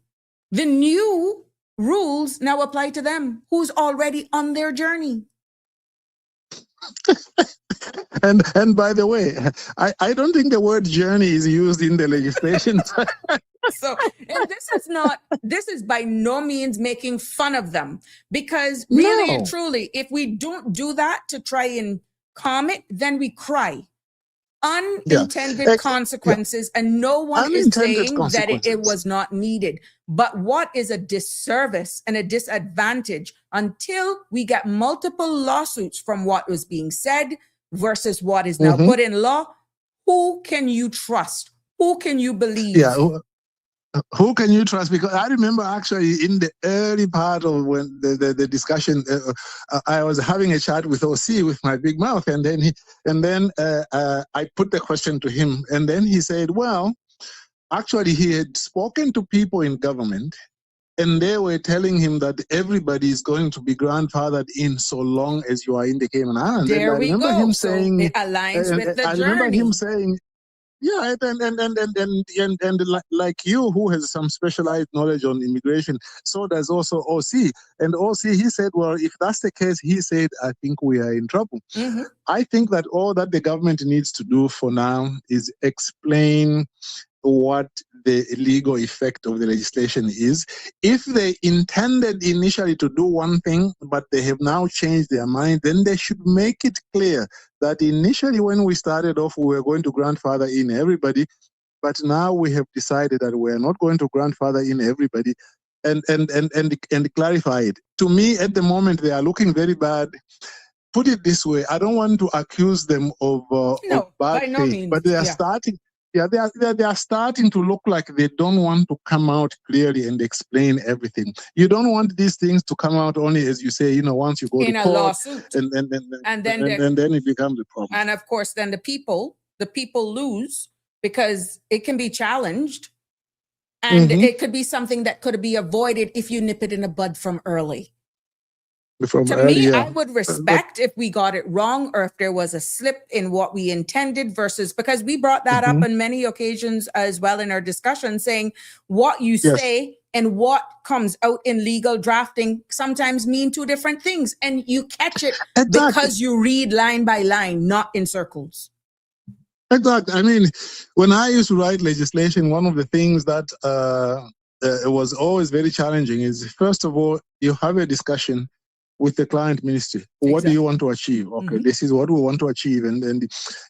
the new rules now apply to them who's already on their journey. And by the way, I don't think the word journey is used in the legislation. So, and this is by no means making fun of them, because really and truly, if we don't do that to try and calm it, then we cry. Unintended consequences, and no one is saying that it was not needed. But what is a disservice and a disadvantage until we get multiple lawsuits from what was being said versus what is now put in law? Who can you trust? Who can you believe? Yeah. Who can you trust? Because I remember actually in the early part of when the discussion, I was having a chat with OC with my big mouth, and then I put the question to him, and then he said, well, actually he had spoken to people in government, and they were telling him that everybody is going to be grandfathered in so long as you are in the Cayman Islands. There and I we remember go. him So saying, it aligns with the I journey. remember him saying, yeah, and like you, who has some specialized knowledge on immigration, so does also OC. And OC, he said, well, if that's the case, he said, I think we are in trouble. I think that all that the government needs to do for now is explain what the legal effect of the legislation is. If they intended initially to do one thing, but they have now changed their mind, then they should make it clear that initially when we started off, we were going to grandfather in everybody, but now we have decided that we're not going to grandfather in everybody, and clarify it. To me, at the moment, they are looking very bad. Put it this way, I don't want to accuse them of bad by no faith, means. but they are starting. Yeah, they are starting to look like they don't want to come out clearly and explain everything. You don't want these things to come out only, as you say, once you go in to a court, lawsuit, and then it becomes a problem. And of course, then the people lose, because it can be challenged, and it could be something that could be avoided if you nip it in the bud from early. Me, I would respect if we got it wrong, or if there was a slip in what we intended, versus, because we brought that up on many occasions as well in our discussion, saying what you say and what comes out in legal drafting sometimes mean two different things, and you catch it because you read line by line, not in circles. Exactly. I mean, when I used to write legislation, one of the things that it was always very challenging is, first of all, you have a discussion with the client ministry. What do you want to achieve? Okay, this is what we want to achieve. And then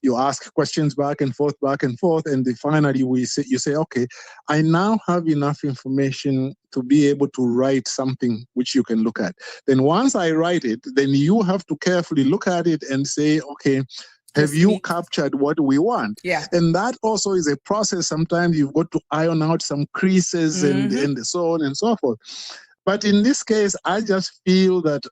you ask questions back and forth. And then finally you say, okay, I now have enough information to be able to write something which you can look at. Then once I write it, then you have to carefully look at it and say, okay, have you captured what we want? Yeah. And that also is a process. Sometimes you've got to iron out some creases and so on and so forth. But in this case, I just feel that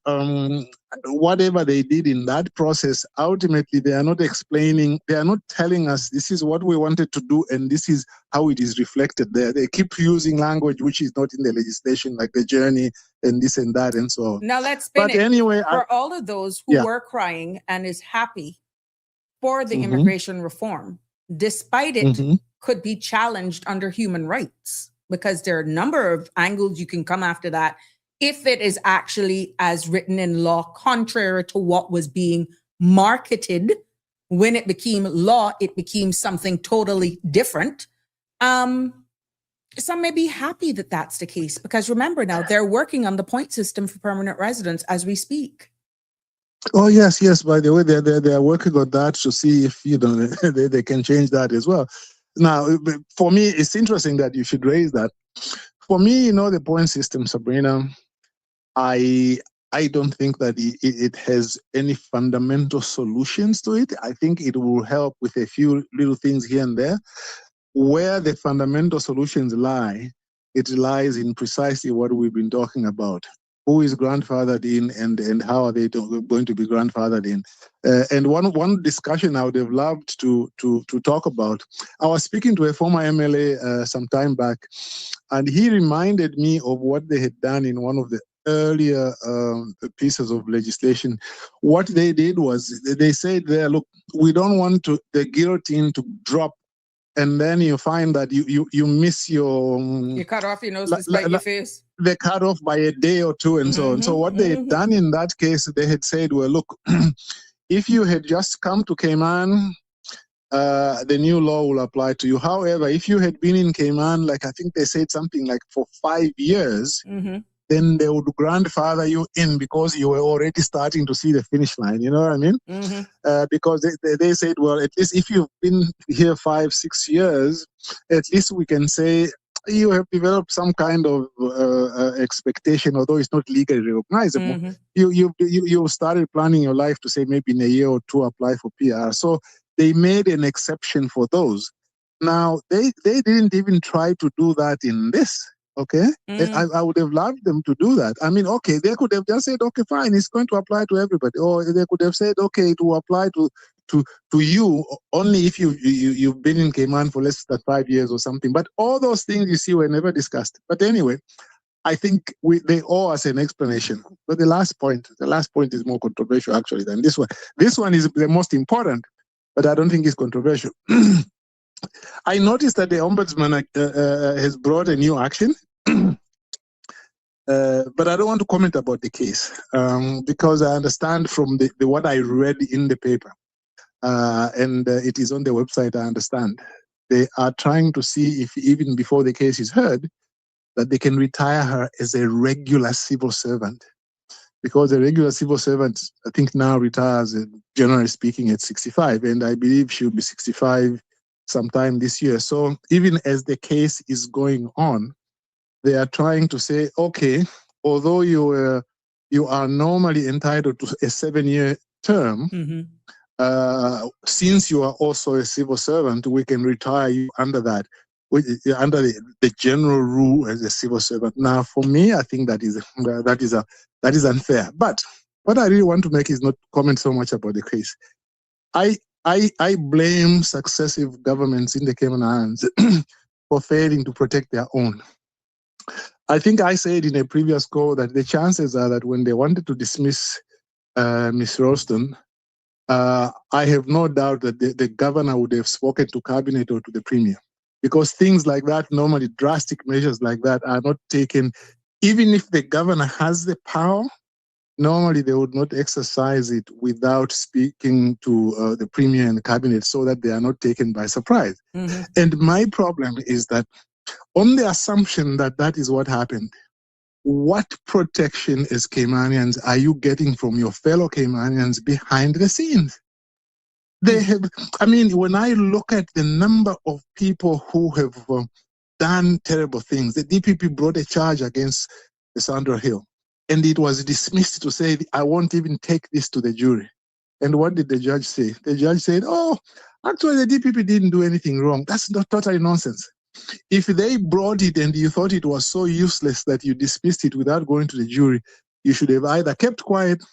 whatever they did in that process, ultimately they are not explaining, they are not telling us this is what we wanted to do and this is how it is reflected there. They keep using language which is not in the legislation, like the journey and this and that and so on. Now let's spin it. Anyway, for all of those who were crying and is happy for the immigration reform, despite it could be challenged under human rights. because there are a number of angles you can come after that if it is actually as written in law, contrary to what was being marketed. When it became law, it became something totally different. Some may be happy that that's the case, because remember now, they're working on the point system for permanent residents as we speak. Oh yes, yes. By the way, they are working on that to see if they can change that as well. Now, for me, it's interesting that you should raise that. For me, the point system, Sabrina, I don't think that it has any fundamental solutions to it. I think it will help with a few little things here and there. Where the fundamental solutions lie, it lies in precisely what we've been talking about. Who is grandfathered in, and how are they going to be grandfathered in? And one discussion I would have loved to talk about. I was speaking to a former MLA some time back, and he reminded me of what they had done in one of the earlier pieces of legislation. What they did was they said there, look, we don't want the guillotine to drop, and then you find that you miss your You cut off your nose to spite your face. They cut off by a day or two and so on. So what they had done in that case, they had said, well, look, if you had just come to Cayman, the new law will apply to you. However, if you had been in Cayman, like I think they said something like for 5 years, then they would grandfather you in because you were already starting to see the finish line. You know what I mean? Because they said, well, at least if you've been here 5-6 years, at least we can say you have developed some kind of expectation, although it's not legally recognizable. You started planning your life to say maybe in a year or two apply for PR. So they made an exception for those. Now, they didn't even try to do that in this. Okay, I would have loved them to do that. I mean, okay, they could have just said, okay, fine, it's going to apply to everybody, or they could have said, okay, it will apply to you only if you've been in Cayman for less than 5 years or something. But all those things you see were never discussed. But anyway, I think they owe us an explanation. But the last point is more controversial actually than this one. This one is the most important, but I don't think it's controversial. I noticed that the ombudsman has brought a new action, but I don't want to comment about the case because I understand from the what I read in the paper, and it is on the website. I understand they are trying to see if even before the case is heard, that they can retire her as a regular civil servant. Because a regular civil servant, I think now retires, generally speaking, at 65, and I believe she'll be 65 sometime this year. So even as the case is going on, they are trying to say, okay, although you are normally entitled to a 7-year term, since you are also a civil servant, we can retire you under that, under the general rule as a civil servant. Now, for me, I think that is unfair. But what I really want to make is not comment so much about the case. I blame successive governments in the Cayman Islands for failing to protect their own. I think I said in a previous call that the chances are that when they wanted to dismiss Ms. Ralston, I have no doubt that the governor would have spoken to cabinet or to the premier, because things like that, normally drastic measures like that are not taken, even if the governor has the power. Normally, they would not exercise it without speaking to the premier and the cabinet so that they are not taken by surprise. And my problem is that on the assumption that that is what happened, what protection as Caymanians are you getting from your fellow Caymanians behind the scenes? They have, I mean, when I look at the number of people who have done terrible things, the DPP brought a charge against Sandra Hill. And it was dismissed to say, I won't even take this to the jury. And what did the judge say? The judge said, oh, actually, the DPP didn't do anything wrong. That's not totally nonsense. If they brought it and you thought it was so useless that you dismissed it without going to the jury, you should have either kept quiet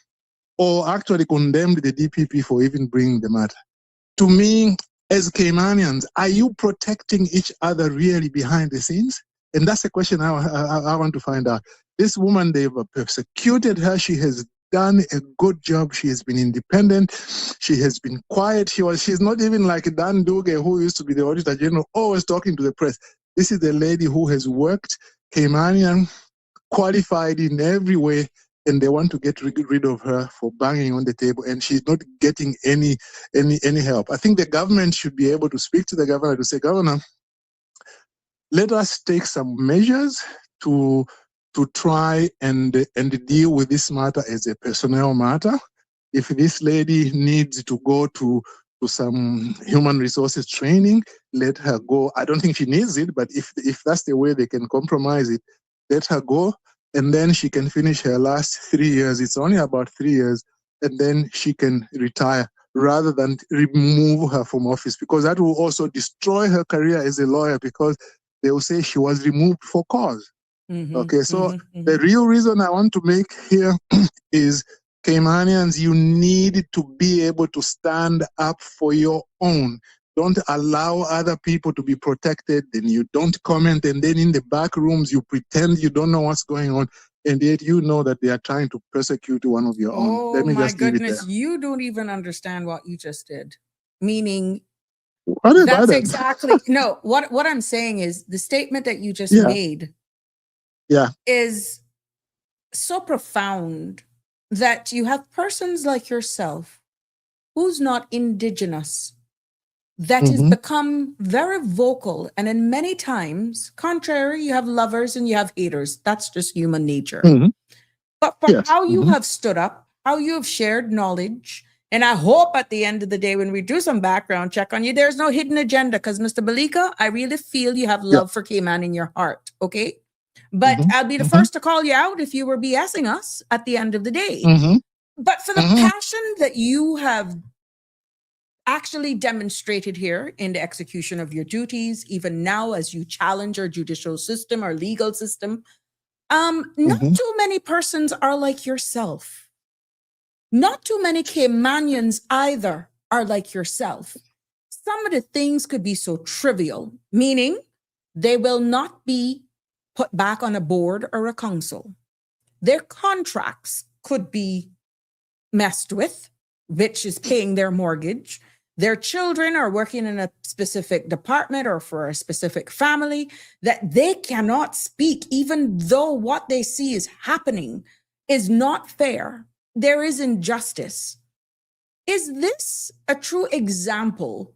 or actually condemned the DPP for even bringing the matter. To me, as Caymanians, are you protecting each other really behind the scenes? And that's the question I want to find out. This woman, they've persecuted her. She has done a good job. She has been independent. She has been quiet. She's not even like Dan Duge, who used to be the Auditor General, always talking to the press. This is a lady who has worked, Caymanian, qualified in every way, and they want to get rid of her for banging on the table, and she's not getting any help. I think the government should be able to speak to the governor to say, Governor, let us take some measures to try and deal with this matter as a personnel matter. If this lady needs to go to some human resources training, let her go. I don't think she needs it, but if that's the way they can compromise it, let her go, and then she can finish her last 3 years. It's only about 3 years, and then she can retire rather than remove her from office, because that will also destroy her career as a lawyer, because they will say she was removed for cause. Okay, so the real reason I want to make here is, Caymanians, you need to be able to stand up for your own. Don't allow other people to be protected, then you don't comment, and then in the back rooms you pretend you don't know what's going on, and yet you know that they are trying to persecute one of your own. Oh Let me my just leave it goodness, there. you don't even understand what you just did. Meaning, What have I that's done? exactly no. What I'm saying is the statement that you just Yeah. made is so profound that you have persons like yourself who's not indigenous that has become very vocal, and in many times, contrary, you have lovers and you have haters. That's just human nature. But for how you have stood up, how you have shared knowledge, and I hope at the end of the day, when we do some background check on you, there's no hidden agenda, because Mr. Balika, I really feel you have love for Cayman in your heart, okay? But I'll be the first to call you out if you were BSing us at the end of the day. But for the passion that you have actually demonstrated here in the execution of your duties, even now as you challenge our judicial system, our legal system, not too many persons are like yourself. Not too many Caymanians either are like yourself. Some of the things could be so trivial, meaning they will not be put back on a board or a council. Their contracts could be messed with, which is paying their mortgage. Their children are working in a specific department or for a specific family that they cannot speak, even though what they see is happening is not fair. There is injustice. Is this a true example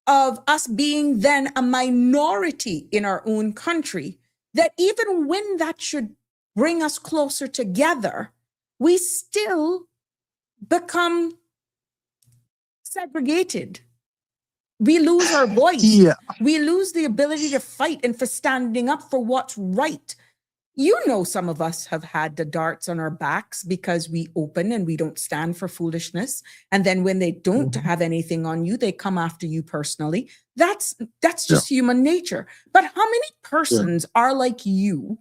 of us being then a minority in our own country, that even when that should bring us closer together, we still become segregated? We lose our voice. We lose the ability to fight and for standing up for what's right. You know, some of us have had the darts on our backs because we open and we don't stand for foolishness. And then when they don't have anything on you, they come after you personally. That's just human nature. But how many persons are like you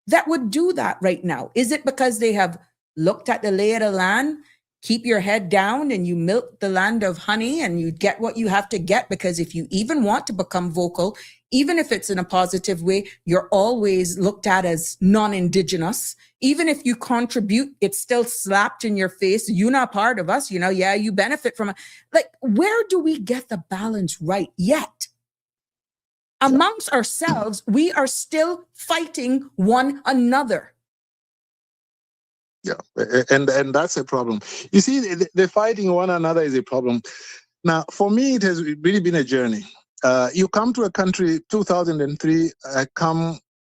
that would do that right now? Is it because they have looked at the lay of the land? Keep your head down and you milk the land of honey and you get what you have to get, because if you even want to become vocal, even if it's in a positive way, you're always looked at as non-indigenous. Even if you contribute, it's still slapped in your face. You're not part of us, you benefit from it. Like, where do we get the balance right yet? Amongst ourselves, we are still fighting one another. Yeah, and that's a problem. You see, the fighting one another is a problem. Now, for me, it has really been a journey. You come to a country, 2003,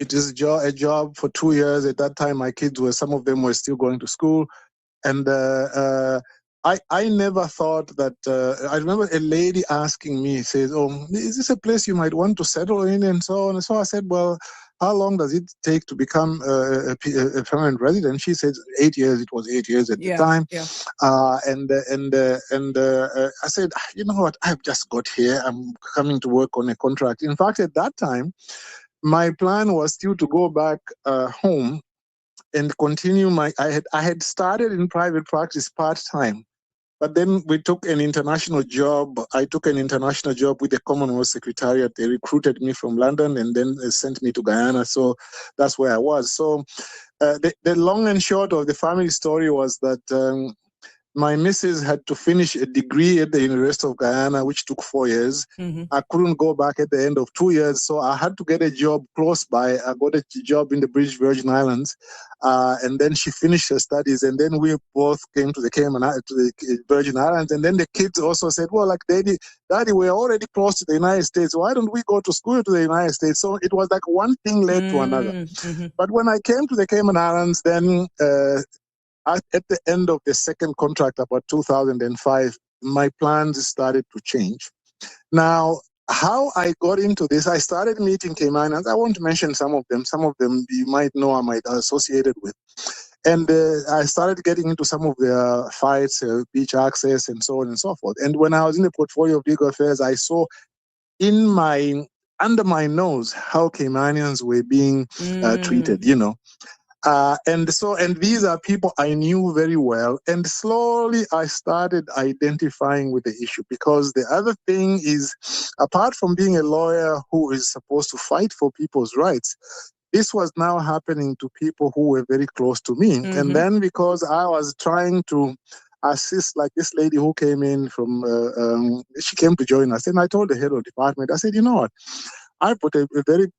it is a job for 2 years. At that time, my kids some of them were still going to school. And I never thought that, I remember a lady asking me, says, is this a place you might want to settle in, and so on. And so I said, well, how long does it take to become a permanent resident? She said 8 years. It was 8 years at the time. I said, you know what? I've just got here. I'm coming to work on a contract. In fact, at that time, my plan was still to go back home and continue I had started in private practice part-time. But then we took an international job. I took an international job with the Commonwealth Secretariat. They recruited me from London and then they sent me to Guyana. So that's where I was. So the long and short of the family story was that My missus had to finish a degree at the University of Guyana, which took 4 years. Mm-hmm. I couldn't go back at the end of 2 years, so I had to get a job close by. I got a job in the British Virgin Islands, and then she finished her studies, and then we both came to the Cayman, to the Virgin Islands, and then the kids also said, well, like, Daddy, we're already close to the United States. Why don't we go to school to the United States? So it was like one thing led to another. Mm-hmm. But when I came to the Cayman Islands, then at the end of the second contract, about 2005, my plans started to change. Now, how I got into this, I started meeting Caymanians. I won't mention some of them. Some of them you might know I might associated with. And I started getting into some of their fights, beach access, and so on and so forth. And when I was in the portfolio of legal affairs, I saw under my nose how Caymanians were being treated, you know. And these are people I knew very well. And slowly I started identifying with the issue, because the other thing is, apart from being a lawyer who is supposed to fight for people's rights, this was now happening to people who were very close to me. Mm-hmm. And then because I was trying to assist, like this lady who came in from, she came to join us. And I told the head of department, I said, you know what, I put a very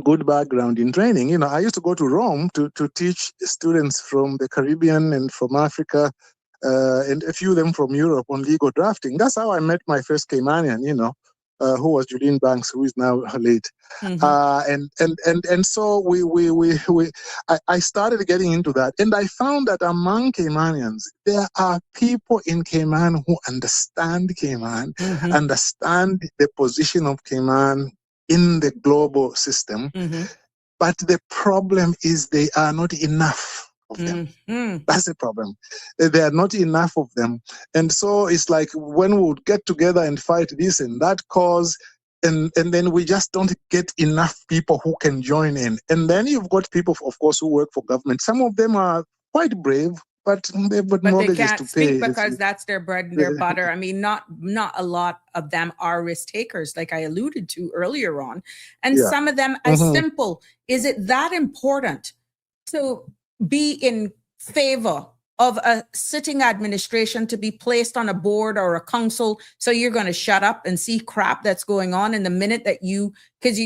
good background in training. You know, I used to go to Rome to teach students from the Caribbean and from Africa, and a few of them from Europe on legal drafting. That's how I met my first Caymanian, you know, who was Julian Banks, who is now late. Mm-hmm. And so I started getting into that, and I found that among Caymanians, there are people in Cayman who understand Cayman, Mm-hmm. understand the position of Cayman in the global system, Mm-hmm. but the problem is they are not enough of them. Mm-hmm. That's the problem. There are not enough of them. And so it's like when we would get together and fight this and that cause, and then we just don't get enough people who can join in. And then you've got people, of course, who work for government. Some of them are quite brave, but they've got But they mortgages can't to speak pay. because that's their bread and their butter. I mean, not a lot of them are risk takers, like I alluded to earlier on. And Yeah. some of them as simple. Is it that important to be in favor of a sitting administration to be placed on a board or a council, so you're going to shut up and see crap that's going on? In the minute that because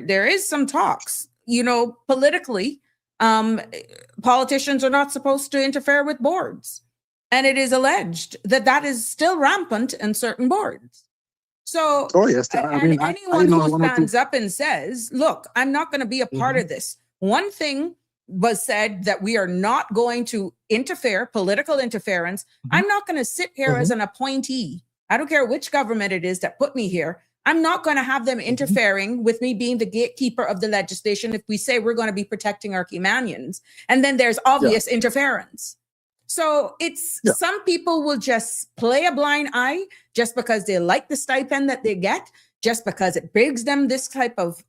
there is some talks, you know, politically, politicians are not supposed to interfere with boards, and it is alleged that is still rampant in certain boards. So, oh yes, I mean, anyone I know who stands up and says, "Look, I'm not going to be a part of this," one thing was said, that we are not going to interfere, political interference. I'm not going to sit here as an appointee. I don't care which government it is that put me here. I'm not going to have them interfering with me being the gatekeeper of the legislation if we say we're going to be protecting our Caymanians. And then there's obvious interference. So it's some people will just play a blind eye just because they like the stipend that they get, just because it brings them this type of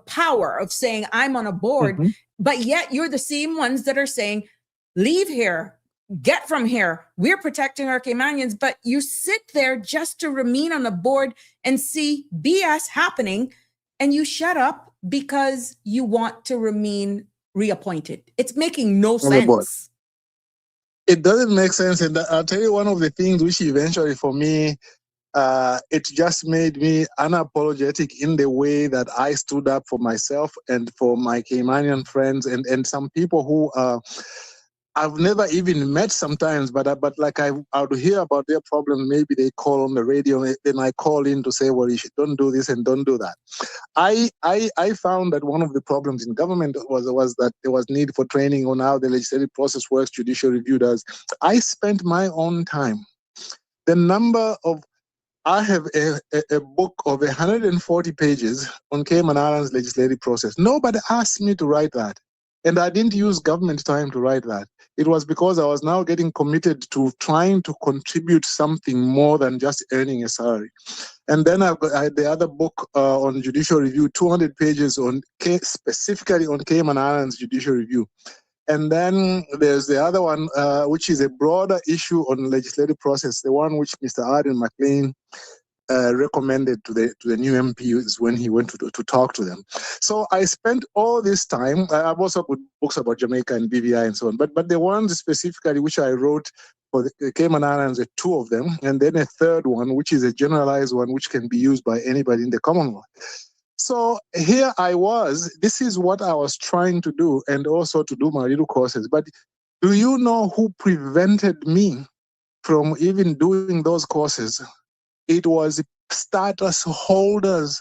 power of saying, I'm on a board. But yet you're the same ones that are saying, leave here, get from here. We're protecting our Caymanians. But you sit there just to remain on the board and see BS happening, and you shut up because you want to remain reappointed. It's making no sense. It doesn't make sense. And I'll tell you one of the things which eventually for me, it just made me unapologetic in the way that I stood up for myself and for my Caymanian friends and some people who I've never even met sometimes, but like I would hear about their problem. Maybe they call on the radio, and I call in to say, well, you should don't do this and don't do that. I found that one of the problems in government was that there was need for training on how the legislative process works, judicial review does. I spent my own time. I have a book of 140 pages on Cayman Islands legislative process. Nobody asked me to write that. And I didn't use government time to write that. It was because I was now getting committed to trying to contribute something more than just earning a salary. And then I had the other book on judicial review, 200 pages on specifically on Cayman Islands judicial review. And then there's the other one, which is a broader issue on legislative process, the one which Mr. Arden McLean recommended to the new MPs when he went to talk to them. So I spent all this time. I've also put books about Jamaica and BVI and so on, but the ones specifically which I wrote for the Cayman Islands, two of them, and then a third one, which is a generalized one, which can be used by anybody in the Commonwealth. So here I was. This is what I was trying to do, and also to do my little courses. But do you know who prevented me from even doing those courses? It was status holders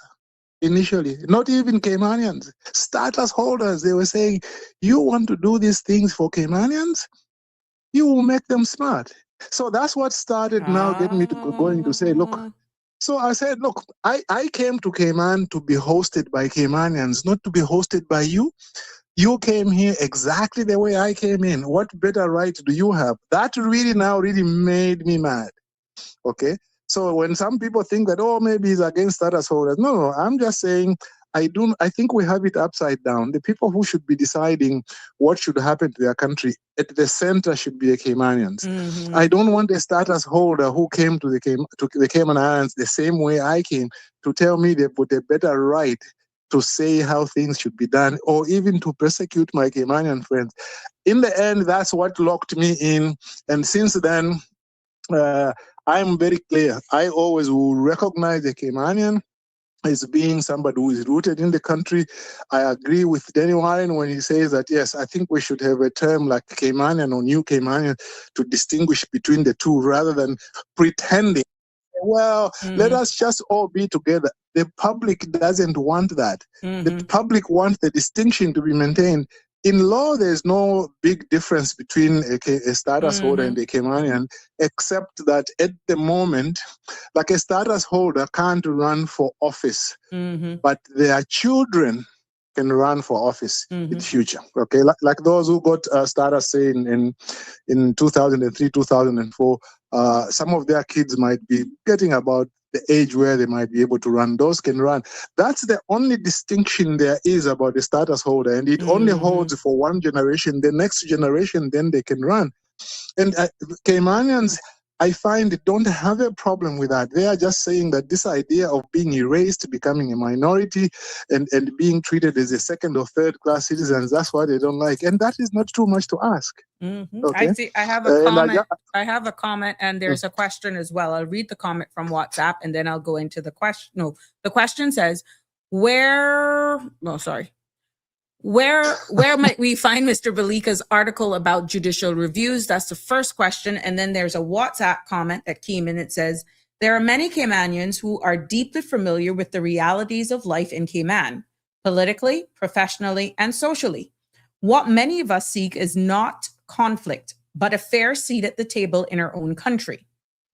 initially, not even Caymanians. Status holders. They were saying, you want to do these things for Caymanians? You will make them smart. So that's what started now getting me to going to say, look. So I said, look, I came to Cayman to be hosted by Caymanians, not to be hosted by you. You came here exactly the way I came in. What better right do you have? That really made me mad. Okay? So when some people think that, oh, maybe he's against status holders. No, I'm just saying I think we have it upside down. The people who should be deciding what should happen to their country at the center should be the Caymanians. Mm-hmm. I don't want a status holder who came to the Cayman Islands the same way I came to tell me they put a better right to say how things should be done, or even to persecute my Caymanian friends. In the end, that's what locked me in. And since then, I'm very clear. I always will recognize the Caymanian as being somebody who is rooted in the country. I agree with Danny Warren when he says that, yes, I think we should have a term like Caymanian or New Caymanian to distinguish between the two rather than pretending. Well, let us just all be together. The public doesn't want that. The public wants the distinction to be maintained. In law, there's no big difference between a status holder and a Caymanian, except that at the moment, like a status holder can't run for office, but their children can run for office in the future. Okay, like those who got status, say in 2003, 2004, some of their kids might be getting about the age where they might be able to run. Those can run. That's the only distinction there is about the status holder, and it only holds for one generation. The next generation, then they can run. And Caymanians, I find, don't have a problem with that. They are just saying that this idea of being erased, becoming a minority, and being treated as a second or third class citizens, that's what they don't like. And that is not too much to ask. Okay? I see. I have a comment. I have a comment, and there's a question as well. I'll read the comment from WhatsApp, and then I'll go into the question. No, the question says, where might we find Mr. Balika's article about judicial reviews? That's the first question. And then there's a WhatsApp comment that came in. It says, there are many Caymanians who are deeply familiar with the realities of life in Cayman, politically, professionally, and socially. What many of us seek is not conflict, but a fair seat at the table in our own country.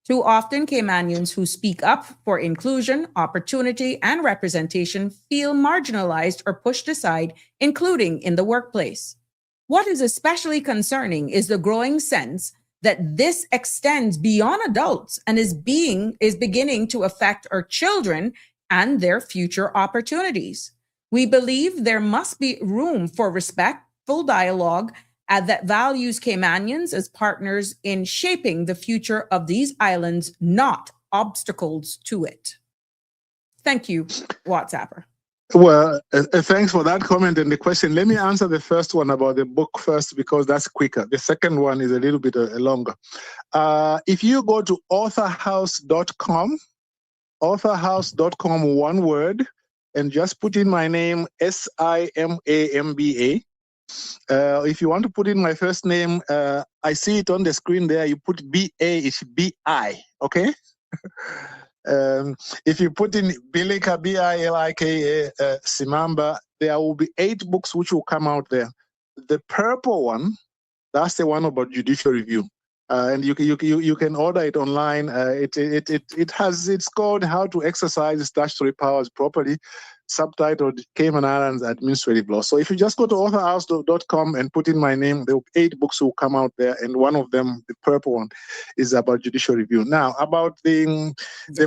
Too often, Caymanians who speak up for inclusion, opportunity, and representation feel marginalized or pushed aside, including in the workplace. What is especially concerning is the growing sense that this extends beyond adults and is beginning to affect our children and their future opportunities. We believe there must be room for respectful dialogue that values Caymanians as partners in shaping the future of these islands, not obstacles to it. Thank you, WhatsApper. Well, thanks for that comment and the question. Let me answer the first one about the book first, because that's quicker. The second one is a little bit longer. If you go to authorhouse.com, one word, and just put in my name, Simamba. If you want to put in my first name, I see it on the screen there. You put BA, it's BI, okay? If you put in Bilika, Bilika, Simamba, there will be 8 books which will come out there. The purple one, that's the one about judicial review. And you can order it online. It's called How to Exercise Statutory Powers Properly, subtitled Cayman Islands Administrative Law. So if you just go to authorhouse.com and put in my name, there will be 8 books will come out there, and one of them, the purple one, is about judicial review. Now, about the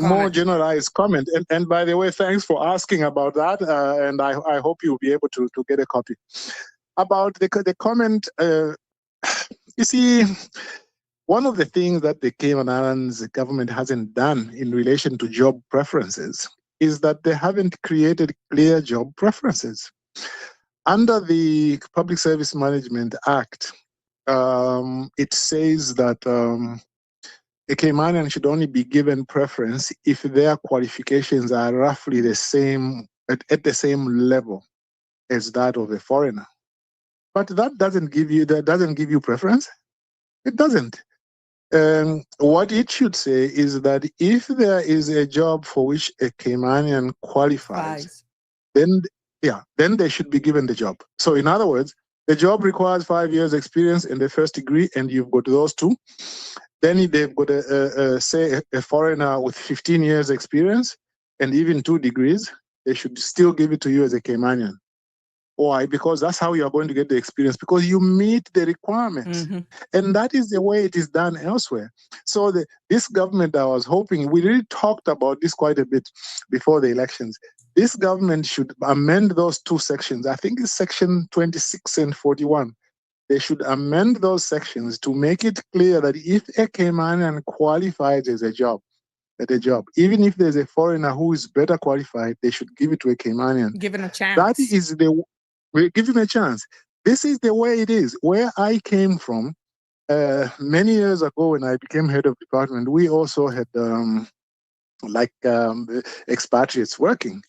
more generalized comment, and by the way, thanks for asking about that, and I hope you'll be able to get a copy. About the comment, you see, one of the things that the Cayman Islands government hasn't done in relation to job preferences is that they haven't created clear job preferences. Under the Public Service Management Act, it says that a Caymanian should only be given preference if their qualifications are roughly the same, at the same level as that of a foreigner. But that doesn't give you preference. It doesn't. What it should say is that if there is a job for which a Caymanian qualifies, then they should be given the job. So in other words, the job requires 5 years experience in the first degree, and you've got those two. Then they've got say a foreigner with 15 years experience and even 2 degrees. They should still give it to you as a Caymanian. Why? Because that's how you are going to get the experience, because you meet the requirements. Mm-hmm. And that is the way it is done elsewhere. So this government, I was hoping, we really talked about this quite a bit before the elections. This government should amend those 2 sections. I think it's section 26 and 41. They should amend those sections to make it clear that if a Caymanian qualifies as a job, even if there's a foreigner who is better qualified, they should give it to a Caymanian. Given a chance. That is we give him a chance. This is the way it is. Where I came from, many years ago when I became head of department, we also had expatriates working.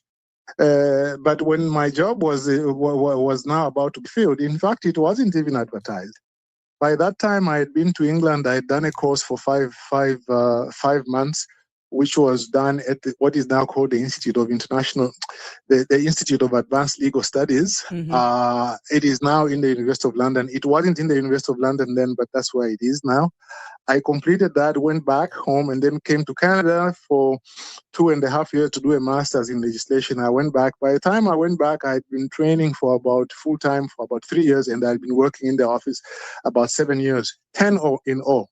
But when my job was now about to be filled, in fact, it wasn't even advertised. By that time, I had been to England. I had done a course for five months, which was done at what is now called the Institute of the Institute of Advanced Legal Studies. Mm-hmm. It is now in the University of London. It wasn't in the University of London then, but that's where it is now. I completed that, went back home, and then came to Canada for 2.5 years to do a master's in legislation. I went back. By the time I went back, I'd been training for about full-time for about 3 years, and I'd been working in the office about 7 years, 10 in all.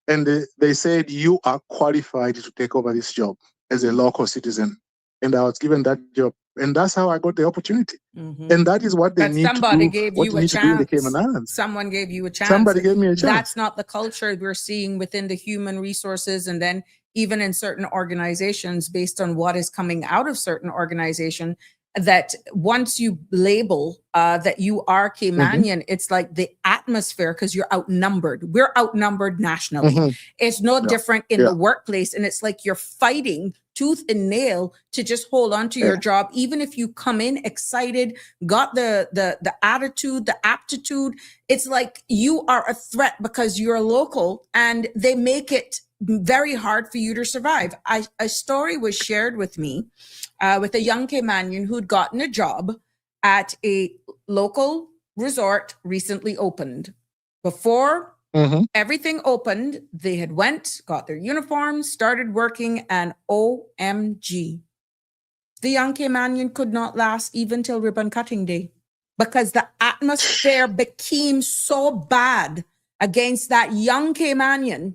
And they said, you are qualified to take over this job as a local citizen. And I was given that job. And that's how I got the opportunity. Mm-hmm. And that is what they need to do. Somebody gave you a chance. In the Cayman Islands. Someone gave you a chance. Somebody gave me a chance. That's not the culture we're seeing within the human resources, and then even in certain organizations, based on what is coming out of certain organization, that once you label that you are Caymanian, it's like the atmosphere, because you're outnumbered. We're outnumbered nationally. It's no different in the workplace. And it's like you're fighting tooth and nail to just hold on to your job. Even if you come in excited, got the attitude, the aptitude, it's like you are a threat because you're local, and they make it very hard for you to survive. A story was shared with me with a young Caymanian who'd gotten a job at a local resort recently opened. Before everything opened, they had got their uniforms, started working, and OMG, the young Caymanian could not last even till ribbon cutting day, because the atmosphere became so bad against that young Caymanian.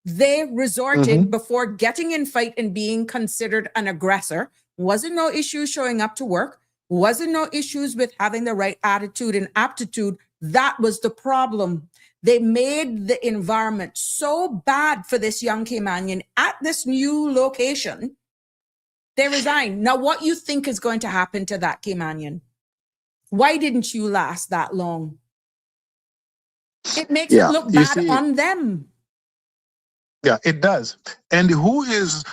They resorted, before getting in fight and being considered an aggressor, wasn't no issues showing up to work, wasn't no issues with having the right attitude and aptitude. That was the problem. They made the environment so bad for this young Caymanian at this new location. They resigned. Now, what you think is going to happen to that Caymanian? Why didn't you last that long? It makes it look bad on them. Yeah, it does. And who is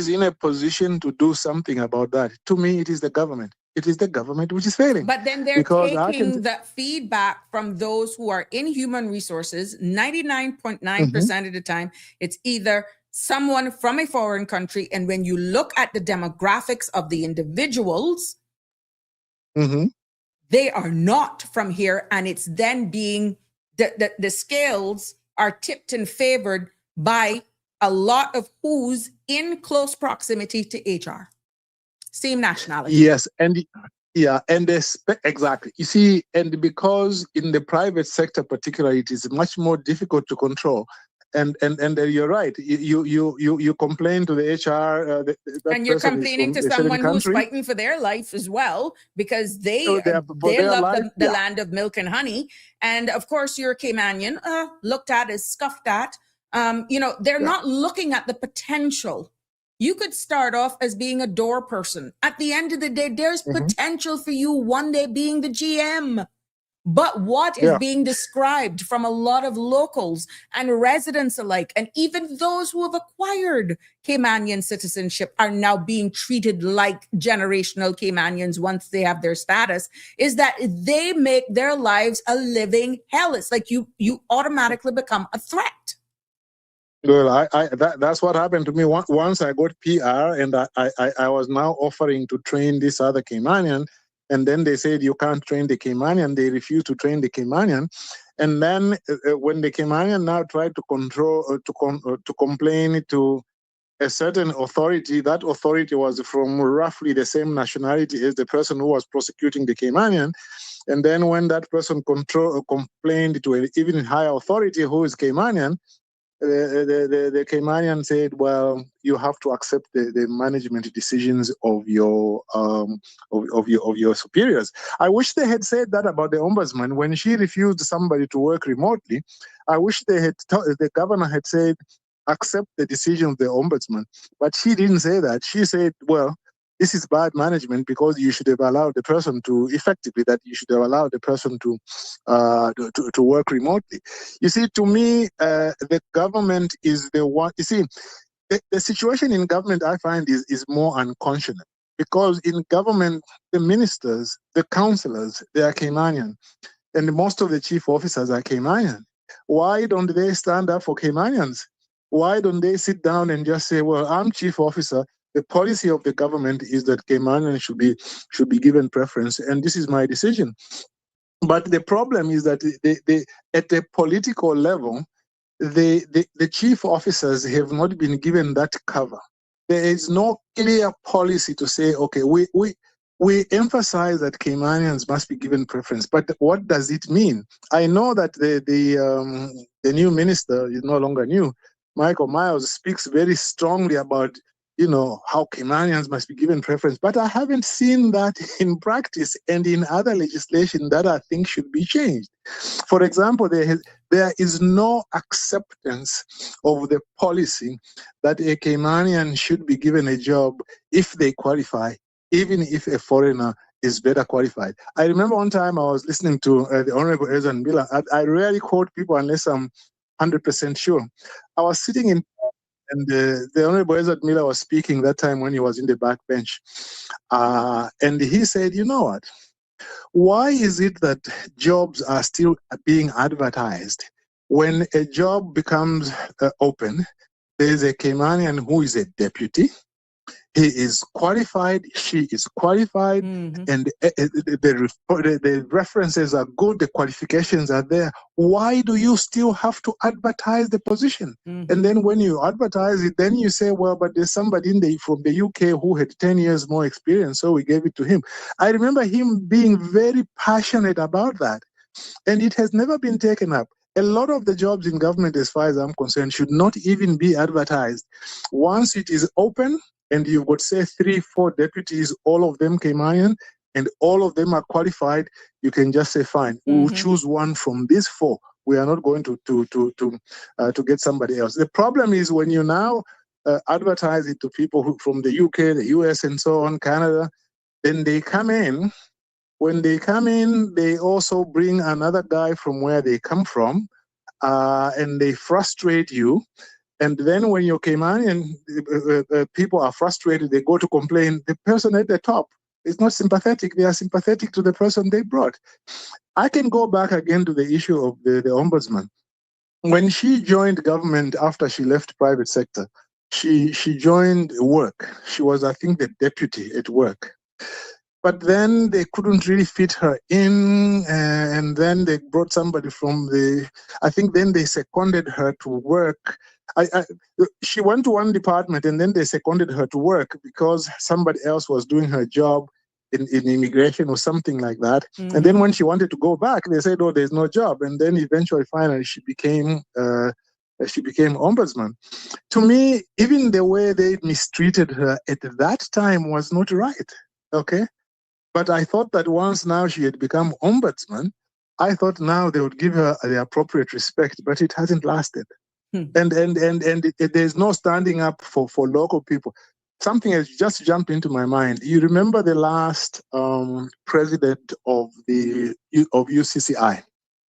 in a position to do something about that? To me, it is the government. It is the government which is failing. But then they're taking the feedback from those who are in human resources. 99.9% of the time, it's either someone from a foreign country. And when you look at the demographics of the individuals, they are not from here. And it's then being, the scales are tipped and favored by a lot of who's in close proximity to HR. Same nationality. Yes, exactly. You see, and because in the private sector particularly, it is much more difficult to control. And you're right. You complain to the HR. That And you're person is complaining from to a certain someone who's country. fighting for their life as well, because So they are for they their love life. the Yeah. land of milk and honey. And of course, you're a Caymanian, looked at as scuffed at. They're Yeah. not looking at the potential. You could start off as being a door person. At the end of the day, there's Mhm. potential for you one day being the GM. But what is Yeah. being described from a lot of locals and residents alike, and even those who have acquired Caymanian citizenship, are now being treated like generational Caymanians once they have their status, is that they make their lives a living hell. It's like you automatically become a threat. Well, that's what happened to me. Once I got PR, and I was now offering to train this other Caymanian, and then they said you can't train the Caymanian. They refused to train the Caymanian, and then when the Caymanian now tried to to complain to a certain authority, that authority was from roughly the same nationality as the person who was prosecuting the Caymanian. And then when that person complained to an even higher authority who is Caymanian, the Caymanian said, "Well, you have to accept the management decisions of your superiors." I wish they had said that about the ombudsman when she refused somebody to work remotely. I wish the governor had said, "Accept the decision of the ombudsman," but she didn't say that. She said, "Well, this is bad management because you should have allowed the person to to work remotely." You see, to me, the government is the one. You see, the situation in government, I find, is more unconscionable, because in government, the ministers, the councillors, they are Caymanian, and most of the chief officers are Caymanian. Why don't they stand up for Caymanians? Why don't they sit down and just say, "Well, I'm chief officer. The policy of the government is that Caymanians should be given preference, and this is my decision." But the problem is that at a political level, the chief officers have not been given that cover. There is no clear policy to say, okay, we emphasize that Caymanians must be given preference, but what does it mean? I know that the new minister is no longer new. Michael Miles speaks very strongly about how Caymanians must be given preference, but I haven't seen that in practice and in other legislation that I think should be changed. For example, there is no acceptance of the policy that a Caymanian should be given a job if they qualify, even if a foreigner is better qualified. I remember one time I was listening to the Honorable Ezra Miller. I rarely quote people unless I'm 100% sure. I was sitting in, and the Honorable Ezra Miller was speaking that time when he was in the back bench. And he said, "You know what? Why is it that jobs are still being advertised? When a job becomes open, there's a Caymanian who is a deputy. He is qualified, she is qualified, Mhm. and the references are good, the qualifications are there. Why do you still have to advertise the position?" Mhm. And then when you advertise it, then you say, "Well, but there's somebody from the UK who had 10 years more experience, so we gave it to him." I remember him being very passionate about that, and it has never been taken up. A lot of the jobs in government, as far as I'm concerned, should not even be advertised. Once it is open, and you've got, say, 3-4 deputies, all of them Caymanian, and all of them are qualified, you can just say, "Fine, we will choose one from these 4. We are not going to get somebody else." The problem is when you now advertise it to people from the UK, the US, and so on, Canada, then they come in. When they come in, they also bring another guy from where they come from, and they frustrate you. And then when you're Caymanian, people are frustrated, they go to complain. The person at the top is not sympathetic. They are sympathetic to the person they brought. I can go back again to the issue of the ombudsman. When she joined government after she left private sector, she joined work. She was, I think, the deputy at work. But then they couldn't really fit her in, and then they brought somebody from I think then they seconded her to work. She went to one department, and then they seconded her to work because somebody else was doing her job in immigration or something like that. And then when she wanted to go back, they said, "Oh, there's no job." And then eventually, finally, she became she became ombudsman. To me, even the way they mistreated her at that time was not right. Okay. But I thought that once now she had become ombudsman, I thought now they would give her the appropriate respect, but it hasn't lasted. And there's no standing up for local people. Something has just jumped into my mind. You remember the last president of UCCI,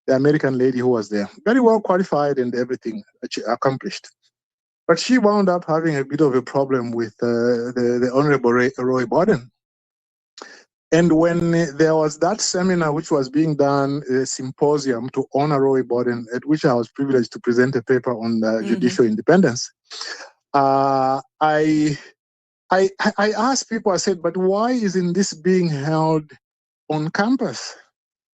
the American lady who was there, very well qualified and everything accomplished. But she wound up having a bit of a problem with the Honorable Roy Borden. And when there was that seminar which was being done, a symposium to honor Roy Borden, at which I was privileged to present a paper on judicial independence, I asked people, I said, but why isn't this being held on campus?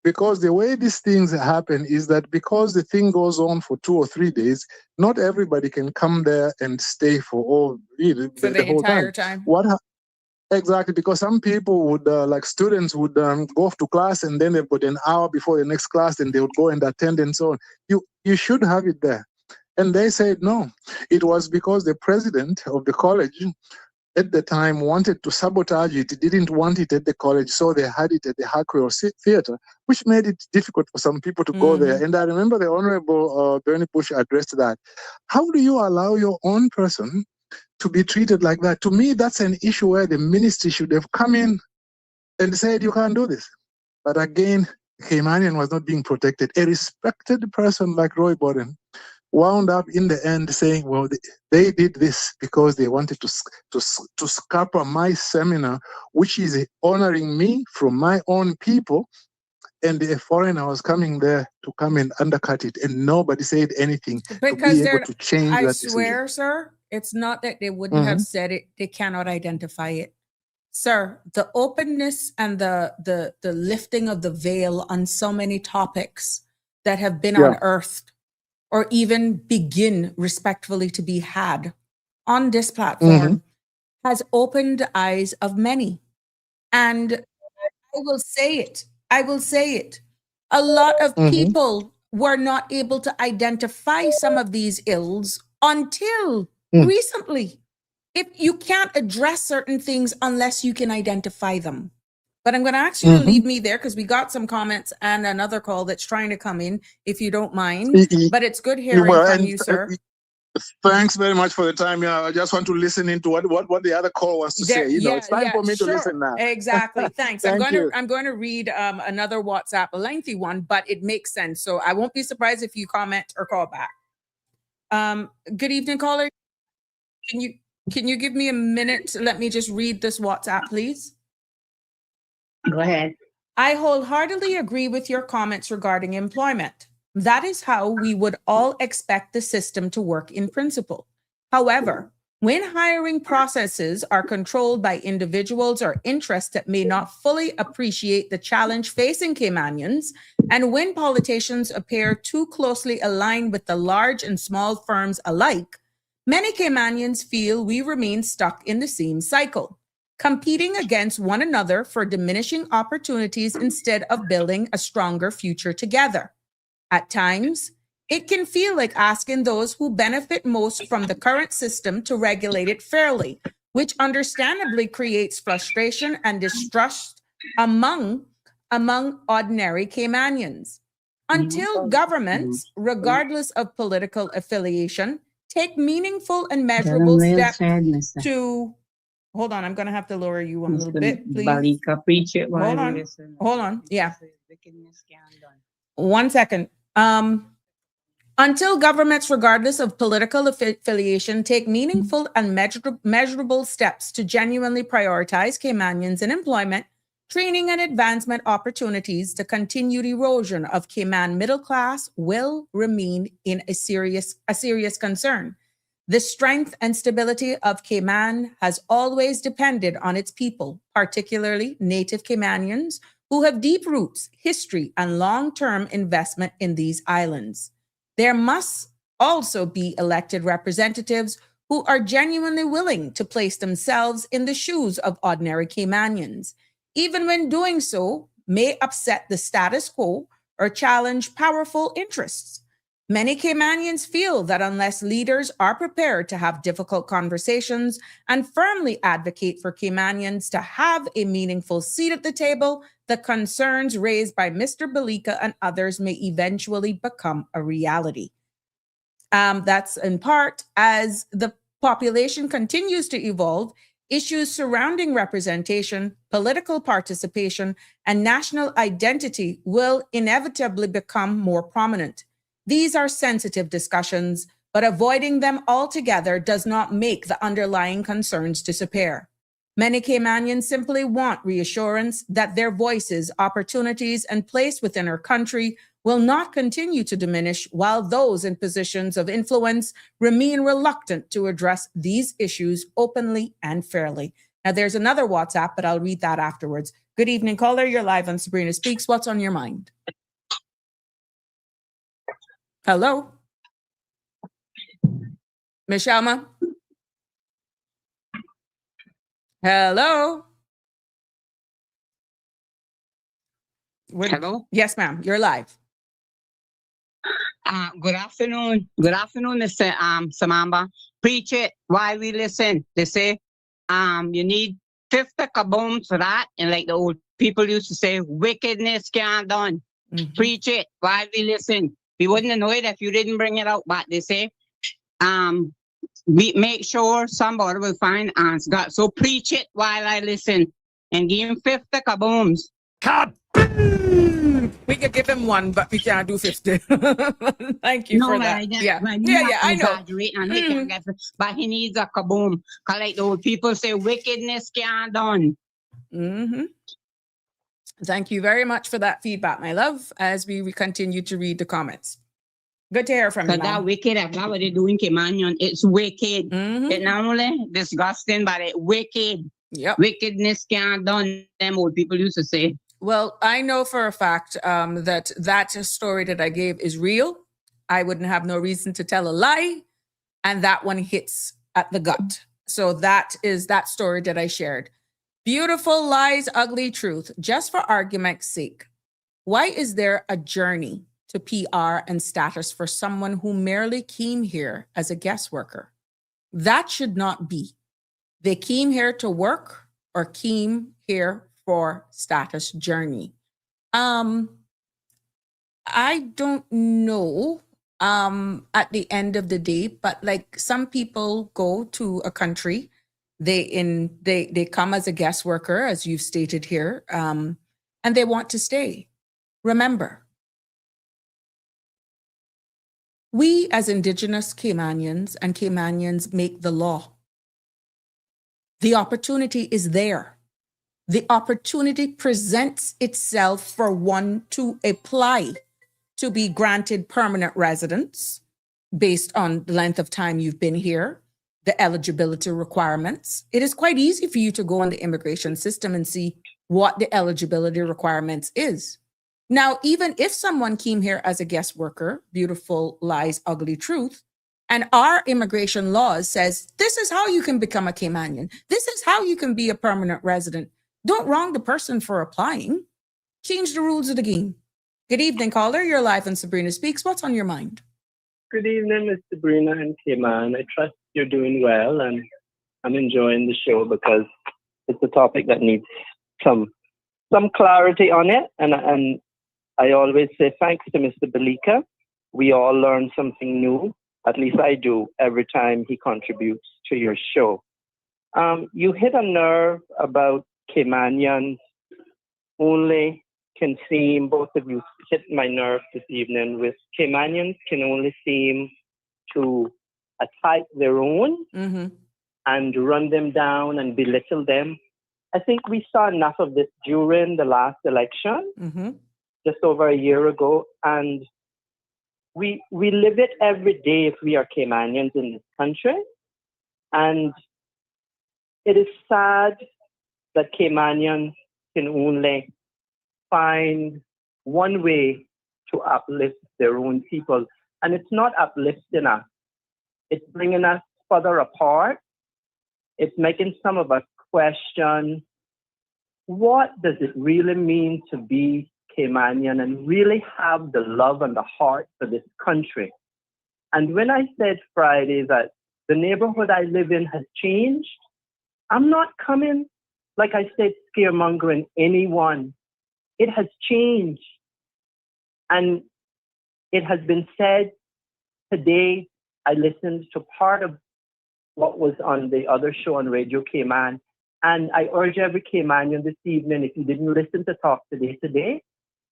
Because the way these things happen is that because the thing goes on for 2 or 3 days, not everybody can come there and stay for the whole entire time. Exactly, because some people would, like students, would go off to class and then they've got an hour before the next class and they would go and attend and so on. You should have it there. And they said no. It was because the president of the college at the time wanted to sabotage it, didn't want it at the college, so they had it at the Hartwell Theatre, which made it difficult for some people to go there. And I remember the Honorable Bernie Bush addressed that. How do you allow your own person to be treated like that? To me, that's an issue where the ministry should have come in and said, you can't do this. But again, Caymanian was not being protected. A respected person like Roy Borden wound up in the end saying, well, they did this because they wanted to scupper my seminar, which is honoring me from my own people. And a foreigner was coming there to come and undercut it. And nobody said anything Because to be able to change I that swear, decision. sir, it's not that they wouldn't have said it. They cannot identify it. Sir, the openness and the lifting of the veil on so many topics that have been unearthed or even begin respectfully to be had on this platform has opened the eyes of many. And I will say it. A lot of people were not able to identify some of these ills until recently. If you can't address certain things unless you can identify them. But I'm going to ask you to leave me there because we got some comments and another call that's trying to come in, if you don't mind. But it's good hearing from you, sir. Thanks very much for the time. Yeah, I just want to listen into what the other call wants to say. It's time for me to listen now. Exactly. Thanks. Thank I'm going to read another WhatsApp, a lengthy one, but it makes sense. So I won't be surprised if you comment or call back. Good evening, caller. Can you give me a minute? Let me just read this WhatsApp, please. Go ahead. I wholeheartedly agree with your comments regarding employment. That is how we would all expect the system to work in principle. However, when hiring processes are controlled by individuals or interests that may not fully appreciate the challenge facing Caymanians, and when politicians appear too closely aligned with the large and small firms alike, many Caymanians feel we remain stuck in the same cycle, competing against one another for diminishing opportunities instead of building a stronger future together. At times, it can feel like asking those who benefit most from the current system to regulate it fairly, which understandably creates frustration and distrust among ordinary Caymanians. Until governments, regardless of political affiliation, take meaningful and measurable steps to... Hold on, I'm going to have to lower you a little bit, please. Hold on. Yeah. 1 second. Until governments, regardless of political affiliation, take meaningful and measurable steps to genuinely prioritize Caymanians in employment, training, and advancement opportunities, the continued erosion of Cayman middle class will remain a serious concern. The strength and stability of Cayman has always depended on its people, particularly native Caymanians, who have deep roots, history, and long-term investment in these islands. There must also be elected representatives who are genuinely willing to place themselves in the shoes of ordinary Caymanians, even when doing so may upset the status quo or challenge powerful interests. Many Caymanians feel that unless leaders are prepared to have difficult conversations and firmly advocate for Caymanians to have a meaningful seat at the table, the concerns raised by Mr. Belika and others may eventually become a reality. That's in part as the population continues to evolve, issues surrounding representation, political participation, and national identity will inevitably become more prominent. These are sensitive discussions, but avoiding them altogether does not make the underlying concerns disappear. Many Caymanians simply want reassurance that their voices, opportunities, and place within our country will not continue to diminish, while those in positions of influence remain reluctant to address these issues openly and fairly. Now, there's another WhatsApp, but I'll read that afterwards. Good evening, caller. You're live on Sabrina Speaks. What's on your mind? Hello? Miss Shalma? Hello? Hello? Yes, ma'am. You're live. Good afternoon. Good afternoon, Mr. Samamba. Preach it while we listen. They say you need 50 kabooms for that. And like the old people used to say, wickedness can't done. Mhm. Preach it while we listen. We wouldn't know it if you didn't bring it out, but they say we make sure somebody will find God. So preach it while I listen and give him 50 kabooms. We could give him one, but we can't do 50. Thank you for that. I know. But he needs a kaboom. Cause like the old people say, wickedness can't done. Mm-hmm. Thank you very much for that feedback, my love, as we continue to read the comments. Good to hear from you, Cause that ma'am. wicked, that's what they do in Cayman. It's wicked. Mhm. It's not only disgusting, but it's wicked. Yep. Wickedness can't done. Them old people used to say. Well, I know for a fact that story that I gave is real. I wouldn't have no reason to tell a lie. And that one hits at the gut. So that is that story that I shared. Beautiful lies, ugly truth. Just for argument's sake, why is there a journey to PR and status for someone who merely came here as a guest worker? That should not be. They came here to work or came here for status journey. I don't know at the end of the day, but like some people go to a country, they come as a guest worker, as you've stated here, and they want to stay. Remember, we as Indigenous Caymanians and Caymanians make the law. The opportunity is there. The opportunity presents itself for one to apply to be granted permanent residence based on the length of time you've been here, the eligibility requirements. It is quite easy for you to go on the immigration system and see what the eligibility requirements is. Now, even if someone came here as a guest worker, beautiful lies, ugly truth, and our immigration laws says, this is how you can become a Caymanian. This is how you can be a permanent resident. Don't wrong the person for applying. Change the rules of the game. Good evening, caller. You're live on Sabrina Speaks. What's on your mind? Good evening, Miss Sabrina and Cayman. I trust you're doing well, and I'm enjoying the show because it's a topic that needs some clarity on it. And I always say thanks to Mr. Belika. We all learn something new. At least I do every time he contributes to your show. You hit a nerve about Caymanians only can seem, both of you hit my nerve this evening with Caymanians can only seem to attack their own and run them down and belittle them. I think we saw enough of this during the last election, just over a year ago, and we live it every day if we are Caymanians in this country. And it is sad that Caymanians can only find one way to uplift their own people. And it's not uplifting us. It's bringing us further apart. It's making some of us question, what does it really mean to be Caymanian and really have the love and the heart for this country? And when I said Friday that the neighborhood I live in has changed, I'm not coming, like I said, scaremongering anyone. It has changed. And it has been said today, I listened to part of what was on the other show on Radio Cayman. And I urge every Caymanian this evening, if you didn't listen to Talk Today,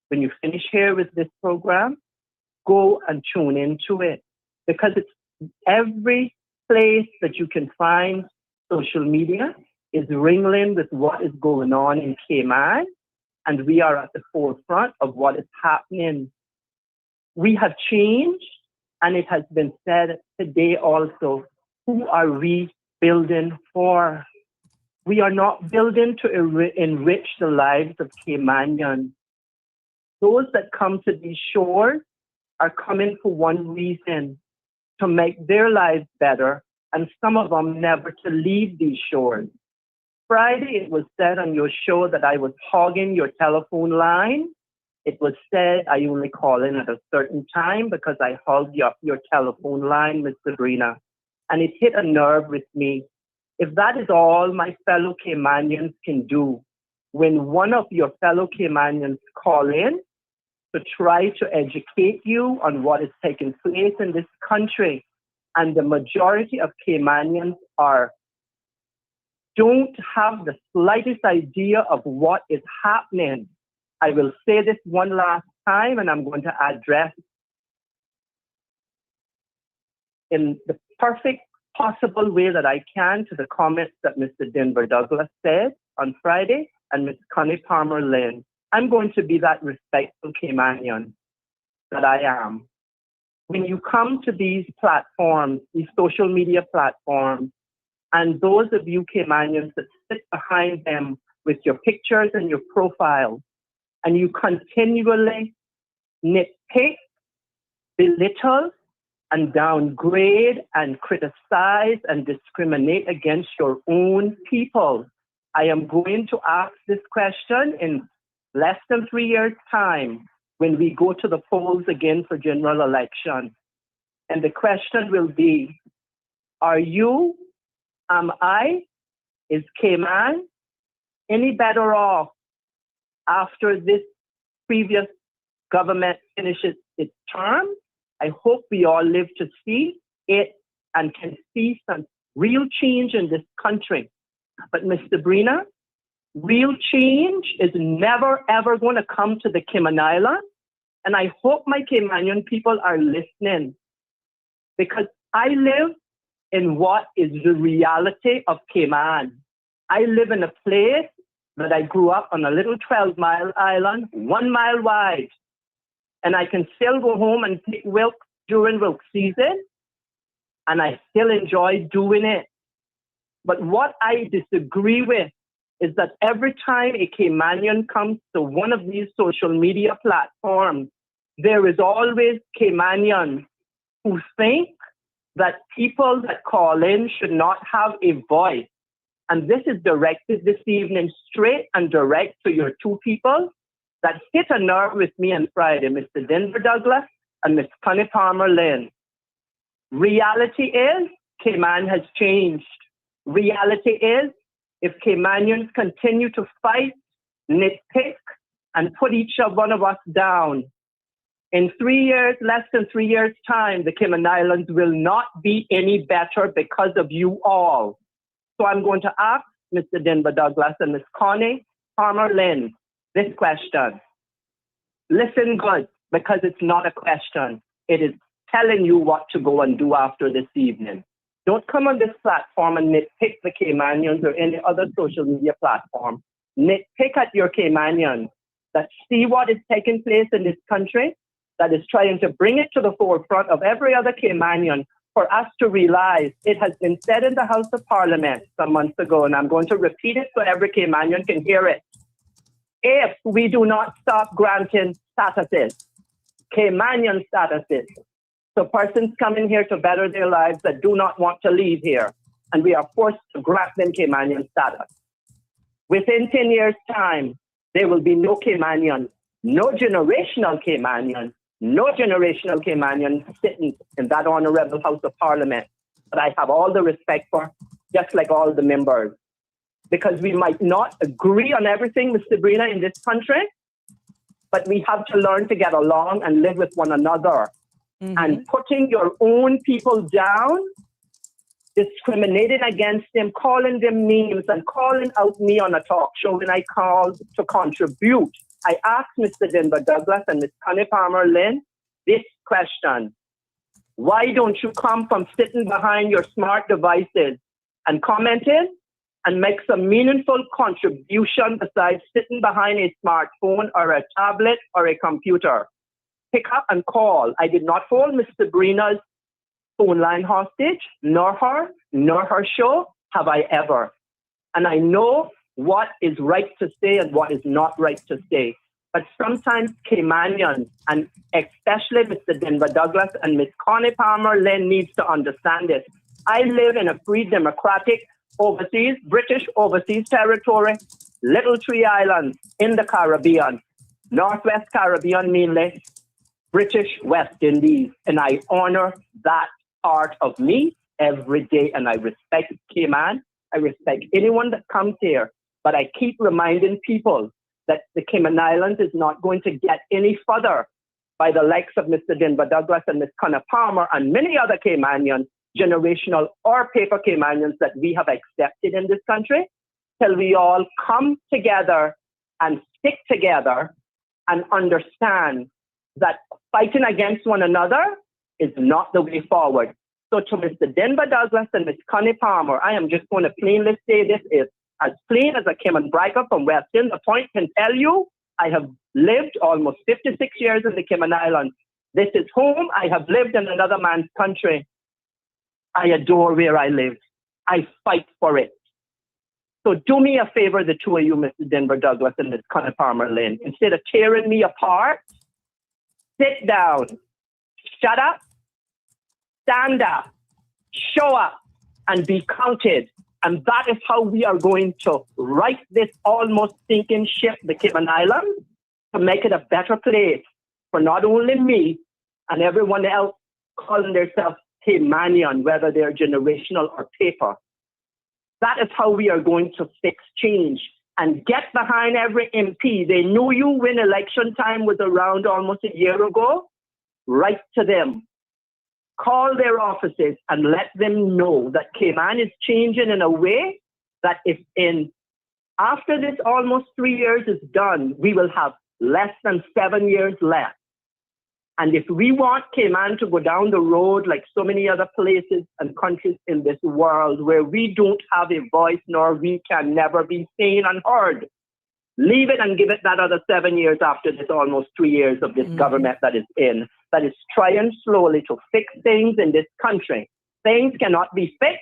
when you finish here with this program, go and tune into it. Because it's every place that you can find social media is ringing with what is going on in Cayman. And we are at the forefront of what is happening. We have changed, and it has been said today also, who are we building for? We are not building to enrich the lives of Caymanians. Those that come to these shores are coming for one reason, to make their lives better, and some of them never to leave these shores. Friday, it was said on your show that I was hogging your telephone line. It was said I only call in at a certain time because I hogged your telephone line, Miss Sabrina. And it hit a nerve with me. If that is all my fellow Caymanians can do, when one of your fellow Caymanians call in to try to educate you on what is taking place in this country, and the majority of Caymanians don't have the slightest idea of what is happening. I will say this one last time, and I'm going to address in the perfect possible way that I can to the comments that Mr. Denver Douglas said on Friday and Ms. Connie Palmer Lynn. I'm going to be that respectful Caymanian that I am. When you come to these platforms, these social media platforms, and those of you Caymanians that sit behind them with your pictures and your profiles, and you continually nitpick, belittle, and downgrade and criticize and discriminate against your own people, I am going to ask this question in less than 3 years' time when we go to the polls again for general election. And the question will be, are you, am I, is Cayman any better off after this previous government finishes its term? I hope we all live to see it and can see some real change in this country. But Ms. Sabrina, real change is never, ever going to come to the Cayman Islands. And I hope my Caymanian people are listening, because I live in what is the reality of Cayman. I live in a place that I grew up on a little 12-mile island, 1 mile wide. And I can still go home and take milk during milk season, and I still enjoy doing it. But what I disagree with is that every time a Caymanian comes to one of these social media platforms, there is always Caymanians who think that people that call in should not have a voice. And this is directed this evening straight and direct to your two people that hit a nerve with me on Friday, Mr. Denver Douglas and Ms. Connie Palmer Lynn. Reality is, Cayman has changed. Reality is, if Caymanians continue to fight, nitpick, and put each one of us down, in 3 years, less than 3 years' time, the Cayman Islands will not be any better because of you all. So I'm going to ask Mr. Denver Douglas and Ms. Connie Palmer Lynn this question. Listen good, because it's not a question. It is telling you what to go and do after this evening. Don't come on this platform and nitpick the Caymanians or any other social media platform. Nitpick at your Caymanians that see what is taking place in this country, that is trying to bring it to the forefront of every other Caymanian for us to realize. It has been said in the House of Parliament some months ago, and I'm going to repeat it so every Caymanian can hear it. If we do not stop granting statuses, Caymanian statuses, so persons coming here to better their lives that do not want to leave here, and we are forced to grant them Caymanian status, within 10 years' time, there will be no Caymanian, no generational Caymanian no generational Caymanian sitting in that honorable House of Parliament that I have all the respect for, just like all the members. Because we might not agree on everything, Ms. Sabrina, in this country, but we have to learn to get along and live with one another. And putting your own people down, discriminating against them, calling them names, and calling out me on a talk show when I called to contribute. I asked Mr. Denver Douglas and Ms. Connie Palmer Lynn this question. Why don't you come from sitting behind your smart devices and commenting and make some meaningful contribution besides sitting behind a smartphone or a tablet or a computer? Pick up and call. I did not hold Ms. Sabrina's phone line hostage, nor her show have I ever. And I know what is right to say and what is not right to say. But sometimes Caymanians, and especially Mr. Denver Douglas and Ms. Connie Palmer Lynn, needs to understand this. I live in a free, democratic, overseas, British overseas territory, Little Tree Islands in the Caribbean, Northwest Caribbean mainly, British West Indies. And I honor that part of me every day. And I respect Cayman. I respect anyone that comes here. But I keep reminding people that the Cayman Islands is not going to get any further by the likes of Mr. Denver Douglas and Ms. Connie Palmer and many other Caymanians, generational or paper Caymanians that we have accepted in this country, till we all come together and stick together and understand that fighting against one another is not the way forward. So to Mr. Denver Douglas and Ms. Connie Palmer, I am just going to plainly say this is as plain as a Cayman Briker from West End. The point can tell you, I have lived almost 56 years in the Cayman Islands. This is home. I have lived in another man's country. I adore where I live. I fight for it. So do me a favor, the two of you, Mr. Denver Douglas and Ms. Connie Palmer Lynn. Instead of tearing me apart, sit down, shut up, stand up, show up, and be counted. And that is how we are going to right this almost sinking ship, the Cayman Islands, to make it a better place for not only me and everyone else calling themselves Caymanian, whether they're generational or paper. That is how we are going to fix change and get behind every MP. They knew you when election time was around almost a year ago. Write to them. Call their offices and let them know that Cayman is changing in a way that after this almost 3 years is done, we will have less than 7 years left. And if we want Cayman to go down the road like so many other places and countries in this world where we don't have a voice nor we can never be seen and heard, leave it and give it that other 7 years after this almost 3 years of this government that is trying slowly to fix things in this country. Things cannot be fixed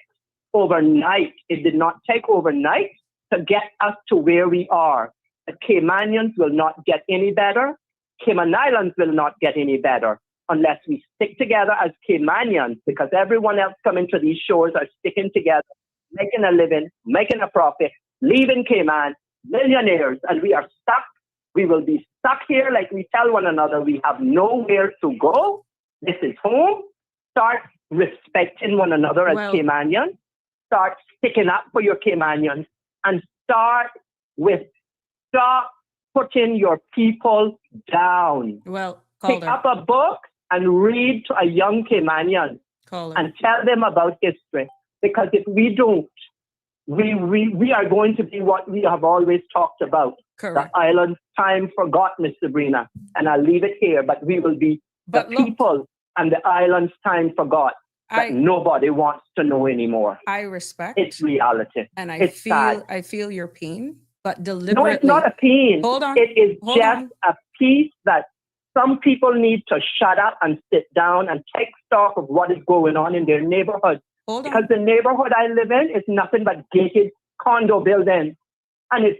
overnight. It did not take overnight to get us to where we are. The Caymanians will not get any better. Cayman Islands will not get any better unless we stick together as Caymanians, because everyone else coming to these shores are sticking together, making a living, making a profit, leaving Cayman, millionaires, and we are stuck. We will be stuck here like we tell one another we have nowhere to go. This is home. Start respecting one another as Caymanians. Start sticking up for your Caymanians and start putting your people down. Pick up a book and read to a young Caymanian and tell them about history. Because if we don't, we are going to be what we have always talked about. Correct. The island's time forgot, Miss Sabrina. And I'll leave it here, but we will be people and the island's time forgot. That nobody wants to know anymore. I respect. It's reality. And I feel your pain, but deliberately. No, it's not a pain. Hold on. It is just a piece that some people need to shut up and sit down and take stock of what is going on in their neighborhood. Because the neighborhood I live in is nothing but gated condo buildings. And it's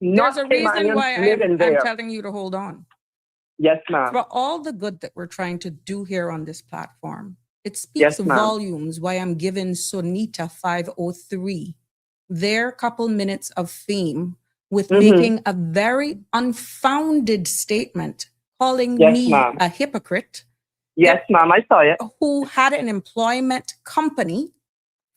not There's a reason why I'm there. telling you to hold on. Yes, ma'am. For all the good that we're trying to do here on this platform, it speaks volumes why I'm giving Sonita 503 their couple minutes of fame with making a very unfounded statement, calling Yes, me ma'am. a hypocrite, Yes, ma'am, I saw it. who had an employment company,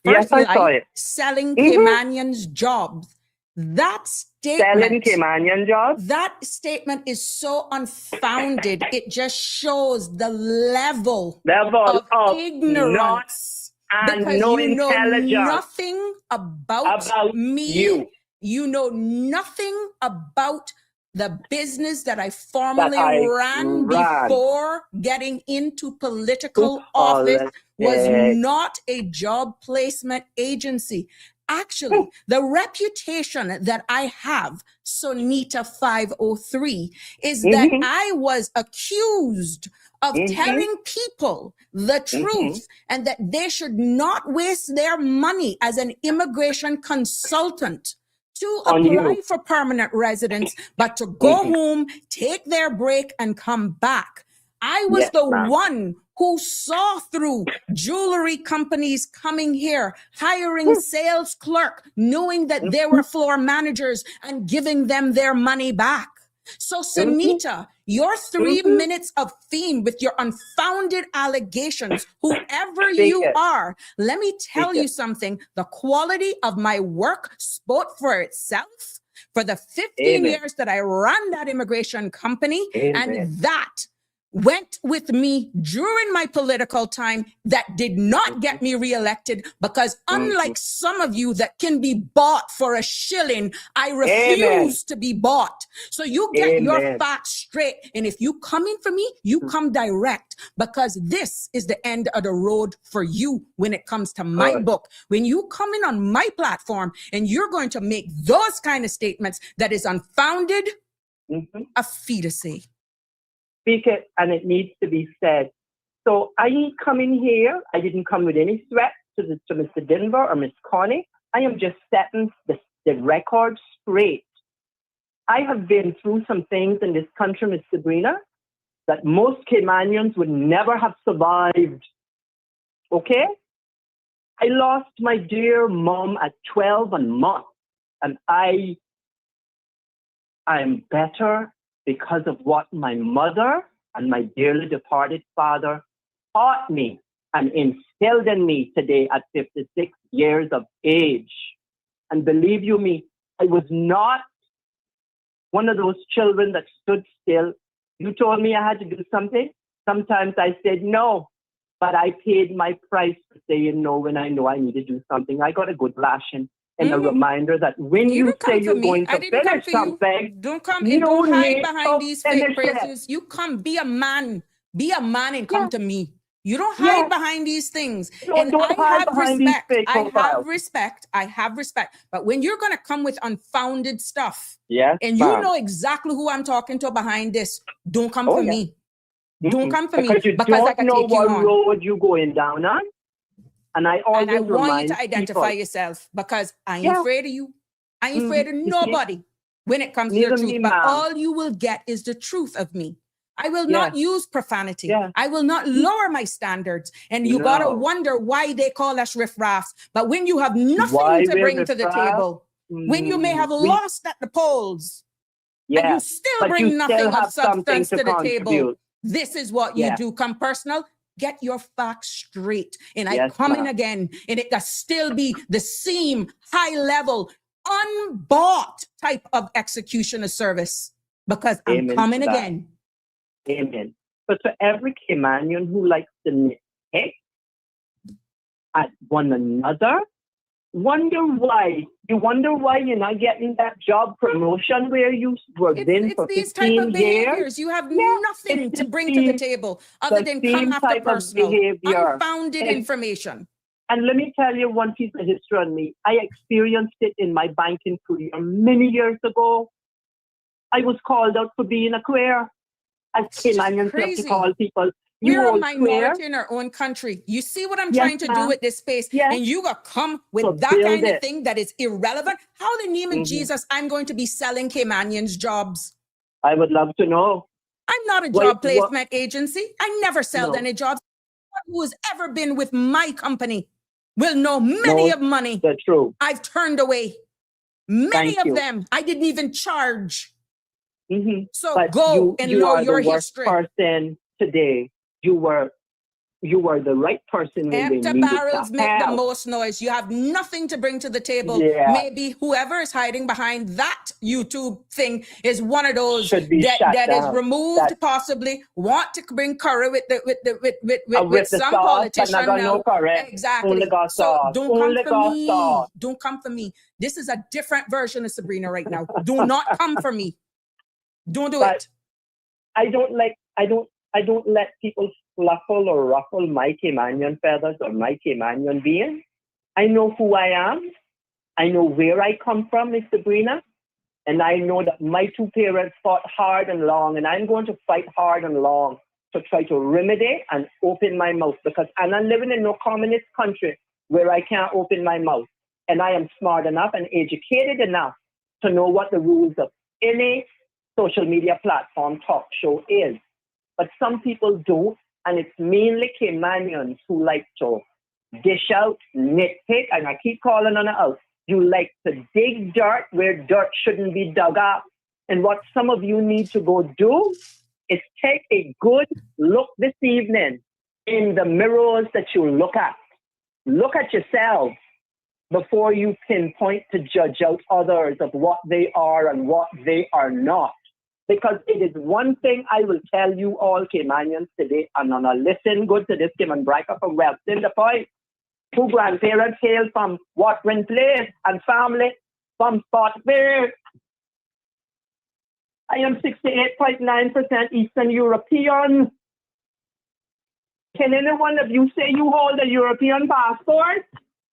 Yes, First I saw Light, it. selling Mhm. Caymanians jobs. That Selling statement, Caymanian jobs. that statement is so unfounded. It just shows the level Level of of ignorance, and because no you know intelligence nothing about about me. you You know nothing about the business that I that formerly I ran ran before getting into to political office. Was politics. not a job placement agency. Actually, the reputation that I have, Sonita 503, is that Mhm. I was accused of Mhm. telling people the truth and that they should not waste their money as an immigration consultant to On apply you. for permanent residence, but to go Mhm. home, take their break, and come back. I was Yes, the ma'am. one who saw through jewelry companies coming here, hiring sales clerk, knowing that they were floor managers and giving them their money back. So, Sunita, your 3 minutes of fame with your unfounded allegations, whoever Speak you it. are, let me tell Speak you it. something. The quality of my work spoke for itself for the 15 Amen. years that I ran that immigration company, Amen. and that went with me during my political time. That did not get me reelected, because unlike some of you that can be bought for a shilling, I Amen. refuse to be bought. So you get your Amen. facts straight. And if you come in for me, you come direct, because this is the end of the road for you when it comes to my Good. book. When you come in on my platform and you're going to make those kind of statements that is unfounded, Mhm. a fee to say. Speak it, and it needs to be said. So I ain't coming here. I didn't come with any threat to Mr. Denver or Miss Connie. I am just setting the record straight. I have been through some things in this country, Miss Sabrina, that most Caymanians would never have survived. Okay? I lost my dear mom at 12 and month, and I'm better because of what my mother and my dearly departed father taught me and instilled in me today at 56 years of age. And believe you me, I was not one of those children that stood still. You told me I had to do something. Sometimes I said no, but I paid my price for saying no when I know I need to do something. I got a good lashing and a reminder that when You you didn't say come for you're me. going I to didn't come finish for you. something, Don't come you and don't hide need behind to these finish fake it. praises. You come, be a man. Be a man and come Yeah, to me. You don't hide yeah. behind these things. No, And don't I hide have behind these respect. fake I have profiles. respect. I have respect. But when you're going to come with unfounded stuff, Yes, and you ma'am. know exactly who I'm talking to behind this, don't come Oh, for yeah. me. Don't come for me, Because you because I don't can know take you what on. road you're going down on. And I And I always want you remind to identify people, yourself, because I ain't yeah, afraid of you. I ain't afraid of you see, nobody when it comes to the neither truth. me, But ma'am. all you will get is the truth of me. I will Yeah, not use profanity. yeah. I will not lower my standards. And you got to No. wonder why they call us riffraffs. But when you have nothing Why to we're bring to the riffraff? table, when you may have We, lost at the polls, and you yeah. still But you bring still nothing of have something substance to to the table, contribute. this is what you Yeah. do. Come personal, get your facts straight. And I Yes, come in ma'am. again, and it can still be the same high level, unbought type of execution of service, because I'm Amen coming to that. again. Amen. But to every Caymanian who likes to nitpick at one another, wonder why you're not getting that job promotion where you were in It's for these type of 15 years. behaviors. You have Yeah, nothing it's to the bring to the same, table other than come same after type of personal, behavior. unfounded And, information. and let me tell you one piece of history on me. I experienced it in my banking career many years ago. I was called out for being a queer. As Caymanians love to call people, you We're a old queer. minority in our own country. You see what I'm Yes, trying to do ma'am. with this space? Yes. And you got come with So that build kind of it. thing that is irrelevant. How in the name of Mhm. Jesus I'm going to be selling Caymanians jobs? I would love to know. I'm not a What- job what- placement agency. I never sold No. any jobs. Anyone who has ever been with my company will know many No, of money the truth. I've turned away. Many Thank of you. them I didn't even charge. Mhm. So But go and you know are the your worst history. person today. You were the right person when they Empty needed barrels to make the help. most noise. You have nothing to bring to the table. Yeah, Maybe whoever is hiding behind that YouTube thing is one of those should be shut that is down. removed, That possibly want to bring curry with with the some sauce, but not politician got no now. curry. Only Exactly. got So sauce. don't come Only for got me. sauce. Don't come for me. This is a different version of Sabrina right now. Do not come for me. Don't do But it. I don't let people fluffle or ruffle my Caymanian feathers or my Caymanian being. I know who I am. I know where I come from, Miss Sabrina. And I know that my two parents fought hard and long, and I'm going to fight hard and long to try to remedy and open my mouth, because I'm not living in no communist country where I can't open my mouth. And I am smart enough and educated enough to know what the rules of any social media platform talk show is. But some people don't, and it's mainly Caymanians who like to dish out, nitpick, and I keep calling on it out. You like to dig dirt where dirt shouldn't be dug up. And what some of you need to go do is take a good look this evening in the mirrors that you look at. Look at yourselves before you pinpoint to judge out others of what they are and what they are not. Because it is one thing I will tell you all Caymanians today, and I'm gonna listen good to this Cayman Breaker from Wellston, the point. Who grandparents hail from Watering Place and family from Spotsville. I am 68.9% Eastern European. Can any one of you say you hold a European passport?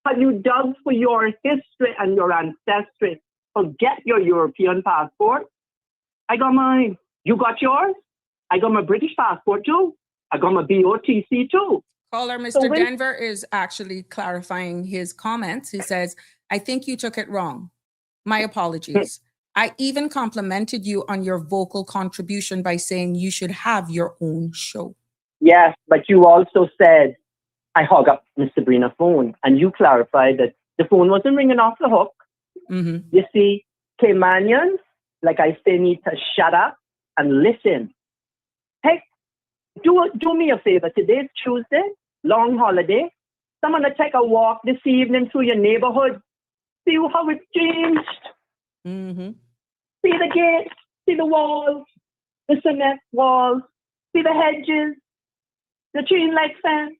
Have you dug for your history and your ancestry? Forget your European passport. I got mine. You got yours? I got my British passport too. I got my BOTC too. Caller Mr. So when- Denver is actually clarifying his comments. He says, I think you took it wrong. My apologies. I even complimented you on your vocal contribution by saying you should have your own show. Yes, but you also said, I hung up Miss Sabrina's phone, and you clarified that the phone wasn't ringing off the hook. Mm-hmm. You see, Caymanians, like I say, need to shut up and listen. Hey, do me a favor. Today's Tuesday, long holiday. Someone to take a walk this evening through your neighborhood. See how it's changed. Mm-hmm. See the gates, see the walls, the cement walls, see the hedges, the chain link fence,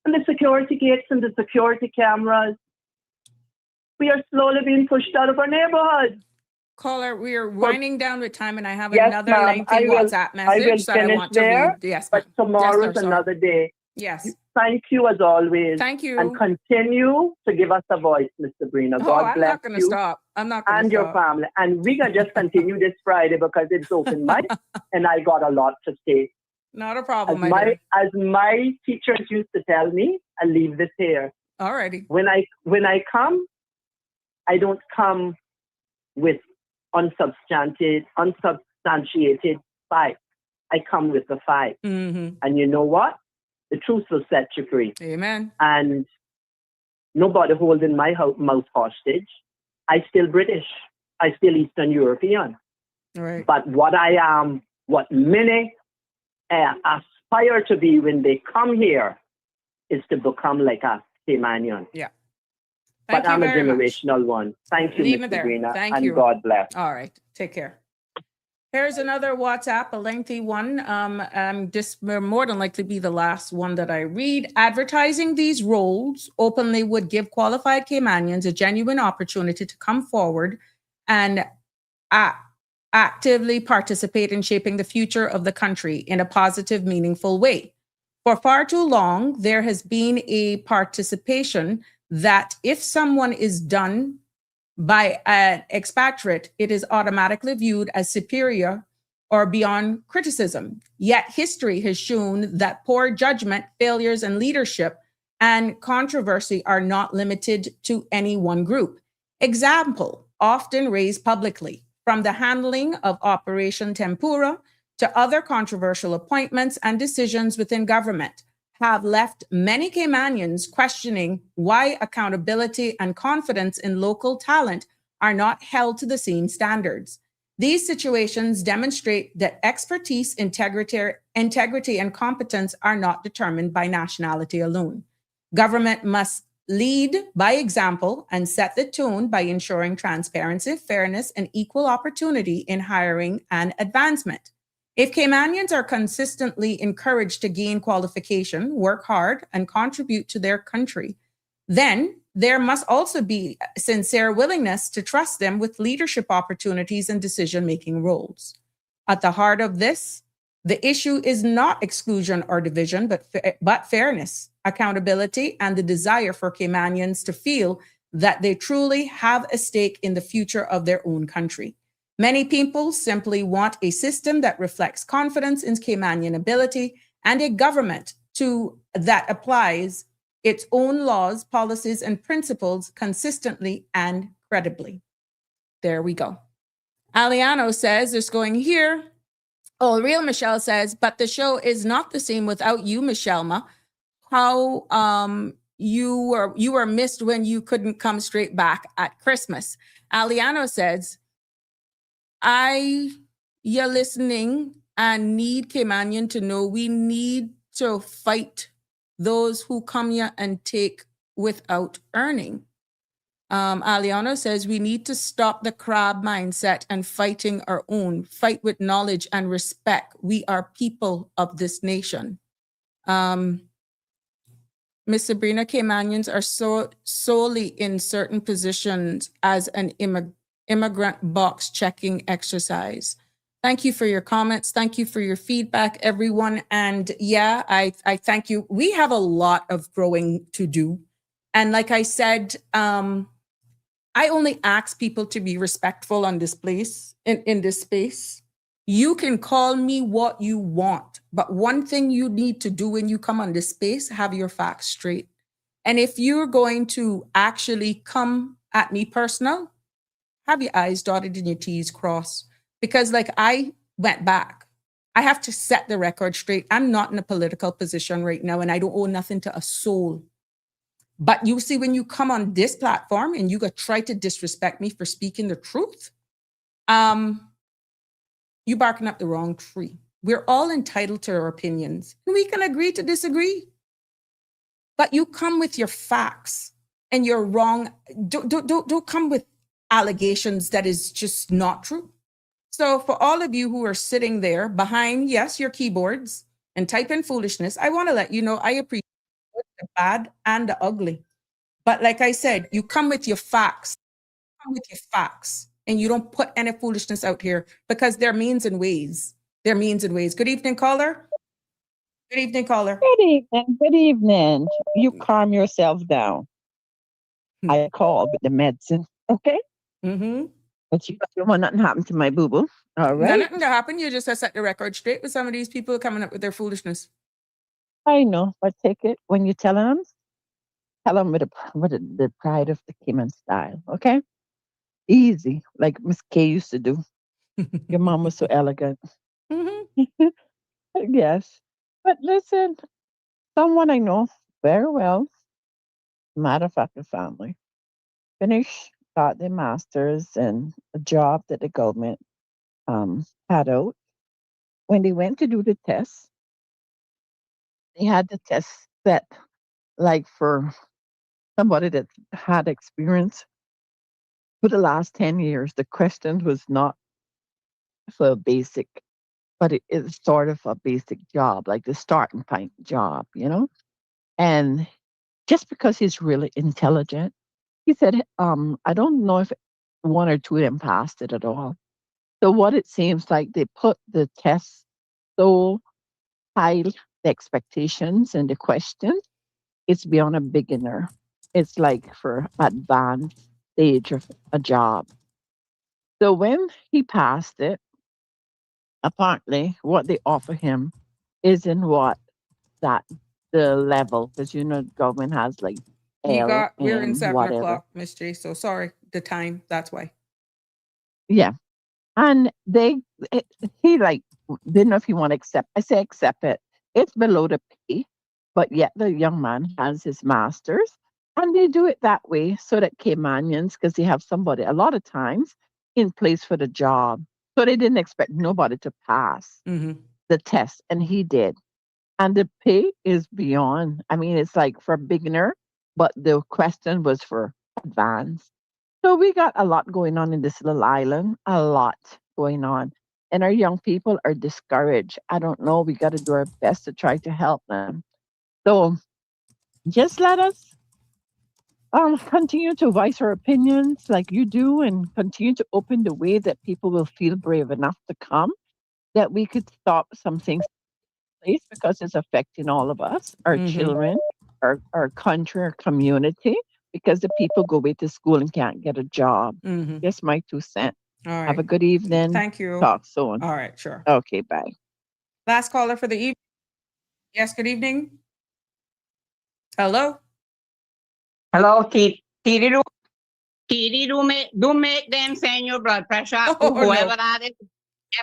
and the security gates and the security cameras. We are slowly being pushed out of our neighborhood. Caller, we are winding down with time, and I have Yes, another ma'am, lengthy I will WhatsApp message that I finish want to there, read. Yes, but ma'am. tomorrow's Yes, sir, another day. Yes. Thank you as always. Thank you. And continue to give us a voice, Miss Sabrina. Oh, God I'm bless not going to you stop. I'm not going to and stop. your family. And we can just continue this Friday because it's open mic, and I got a lot to say. Not a problem, As my teachers used to tell me, I leave this here. Alrighty. When I come, I don't come with unsubstantiated facts. I come with the facts. Mm-hmm. And you know what? The truth will set you free. Amen. And nobody holding my mouth hostage. I still British. I still Eastern European. Right. But what I am, what many aspire to be when they come here, is to become like a Caymanian. Yeah. But I'm a generational one. Thank you, Leave Ms. it there. Sabrina, Thank and you. God bless. All right. Take care. Here's another WhatsApp, a lengthy one. This will more than likely be the last one that I read. Advertising these roles openly would give qualified Caymanians a genuine opportunity to come forward and actively participate in shaping the future of the country in a positive, meaningful way. For far too long, there has been a participation that if someone is done by an expatriate, it is automatically viewed as superior or beyond criticism. Yet history has shown that poor judgment, failures in leadership, and controversy are not limited to any one group. Example, often raised publicly, from the handling of Operation Tempura to other controversial appointments and decisions within government, have left many Caymanians questioning why accountability and confidence in local talent are not held to the same standards. These situations demonstrate that expertise, integrity, and competence are not determined by nationality alone. Government must lead by example and set the tone by ensuring transparency, fairness, and equal opportunity in hiring and advancement. If Caymanians are consistently encouraged to gain qualification, work hard, and contribute to their country, then there must also be a sincere willingness to trust them with leadership opportunities and decision making roles. At the heart of this, the issue is not exclusion or division, but fairness, accountability, and the desire for Caymanians to feel that they truly have a stake in the future of their own country. Many people simply want a system that reflects confidence in Caymanian ability and a government that applies its own laws, policies, and principles consistently and credibly. There we go. Aliano says, just going here. Oh, Real Michelle says, but the show is not the same without you, Michelma. How you were missed when you couldn't come straight back at Christmas. Aliano says, you're listening and need Caymanian to know we need to fight those who come here and take without earning. Aliano says we need to stop the crab mindset and fighting our own. Fight with knowledge and respect. We are people of this nation. Miss Sabrina, Caymanians are solely in certain positions as an immigrant box checking exercise. Thank you for your comments. Thank you for your feedback, everyone. And yeah, I thank you. We have a lot of growing to do. And like I said, I only ask people to be respectful on this place, in this space. You can call me what you want, but one thing you need to do when you come on this space, have your facts straight. And if you're going to actually come at me personal, have your I's dotted and your T's crossed. Because like I went back, I have to set the record straight. I'm not in a political position right now, and I don't owe nothing to a soul. But you see, when you come on this platform and you try to disrespect me for speaking the truth, you barking up the wrong tree. We're all entitled to our opinions, and we can agree to disagree. But you come with your facts, and you're wrong. Don't come with allegations that is just not true. So for all of you who are sitting there behind, yes, your keyboards and typing foolishness, I want to let you know I appreciate the bad and the ugly. But like I said, you come with your facts. Come with your facts. And you don't put any foolishness out here because there are means and ways. There are means and ways. Good evening, caller. Good evening, caller. Good evening. Good evening. You calm yourself down. I called with the medicine. Okay? Mm-hmm. But you don't want nothing happen to my boo-boo. All right? Nothing to happen. You just set the record straight with some of these people coming up with their foolishness. I know, but take it when you're telling them. Tell them with the pride of the Cayman style. Okay? Easy, like Miss K used to do. Your mom was so elegant. Mm-hmm. Yes. But listen, someone I know very well, matter of fact, the family, finished, got their master's and a job that the government had out. When they went to do the test, they had the test set like for somebody that had experience for the last 10 years. The question was not for a basic, but it is sort of a basic job, like the starting point job, you know? And just because he's really intelligent, he said, I don't know if one or two of them passed it at all. So what it seems like they put the test so high, the expectations and the questions, it's beyond a beginner. It's like for advanced stage of a job. So when he passed it, apparently what they offer him isn't what that the level, because you know government has like We're in and 7 o'clock, whatever. Miss J. So sorry, the time. That's why. Yeah. And he like didn't know if he want to accept. I say accept it. It's below the pay, but yet the young man has his master's, and they do it that way so that Caymanians, because they have somebody a lot of times in place for the job. So they didn't expect nobody to pass the test, and he did. And the pay is beyond. I mean, it's like for beginner, but the question was for advanced. So we got a lot going on in this little island, a lot going on. And our young people are discouraged. I don't know. We got to do our best to try to help them. So just let us continue to voice our opinions like you do, and continue to open the way that people will feel brave enough to come, that we could stop some things in place, because it's affecting all of us, our children, our country, our community, because the people go away to school and can't get a job. Just my 2 cents. All right. Have a good evening. Thank you. Talk soon. All right, sure. Okay, bye. Last caller for the evening. Yes, good evening. Hello. Hello, Kitty. Kitty, do make them send your blood pressure to whoever no. that is.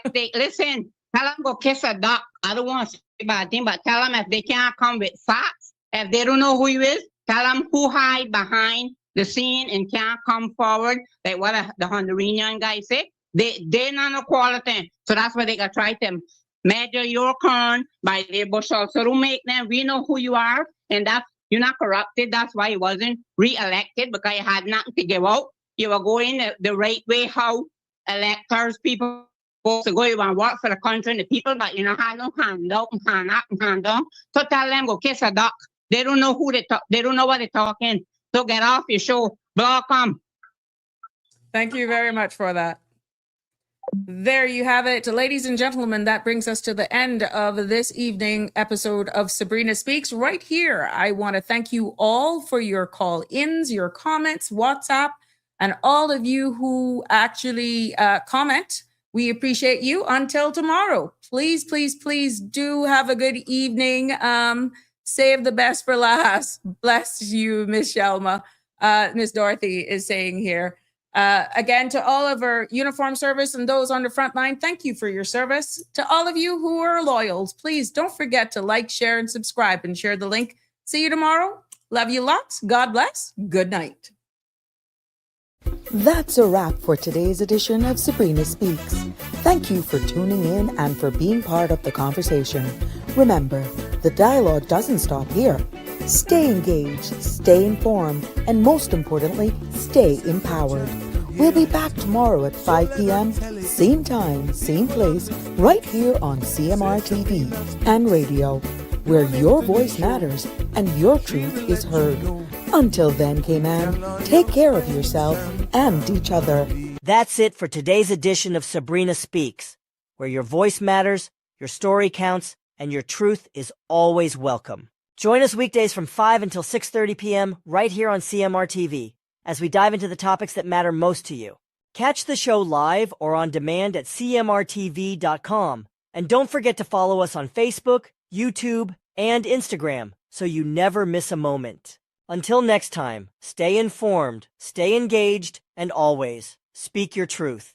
If they listen, tell them go kiss a duck. I don't want to say bad thing, but tell them if they can't come with facts, if they don't know who you is, tell them who hide behind the scene and can't come forward. Like what the Honduran guy said, they're not a quality. So that's why they got try to measure your corn by their bushel. So don't make them. We know who you are, and that's you're not corrupted. That's why you wasn't re-elected, because you had nothing to give out. You were going the right way how electors, people supposed to go. You want to work for the country and the people, but you know, had no hand out and hand up and hand down. So tell them go kiss a duck. They don't know who they talk. They don't know what they're talking. So get off your show. Block them. Thank you very much for that. There you have it. Ladies and gentlemen, that brings us to the end of this evening episode of Sabrina Speaks. Right here, I want to thank you all for your call-ins, your comments, WhatsApp, and all of you who actually comment. We appreciate you. Until tomorrow, please, please, please do have a good evening. Save the best for last. Bless you, Miss Shelma. Miss Dorothy is saying here. Again, to all of our uniform service and those on the front line, thank you for your service. To all of you who are loyals, please don't forget to like, share, and subscribe, and share the link. See you tomorrow. Love you lots. God bless. Good night. That's a wrap for today's edition of Sabrina Speaks. Thank you for tuning in and for being part of the conversation. Remember, the dialogue doesn't stop here. Stay engaged, stay informed, and most importantly, stay empowered. We'll be back tomorrow at 5 p.m., same time, same place, right here on CMR TV and radio, where your voice matters and your truth is heard. Until then, Cayman, take care of yourself and each other. That's it for today's edition of Sabrina Speaks, where your voice matters, your story counts, and your truth is always welcome. Join us weekdays from 5 until 6:30 p.m. right here on CMR TV as we dive into the topics that matter most to you. Catch the show live or on demand at cmrtv.com. And don't forget to follow us on Facebook, YouTube, and Instagram so you never miss a moment. Until next time, stay informed, stay engaged, and always speak your truth.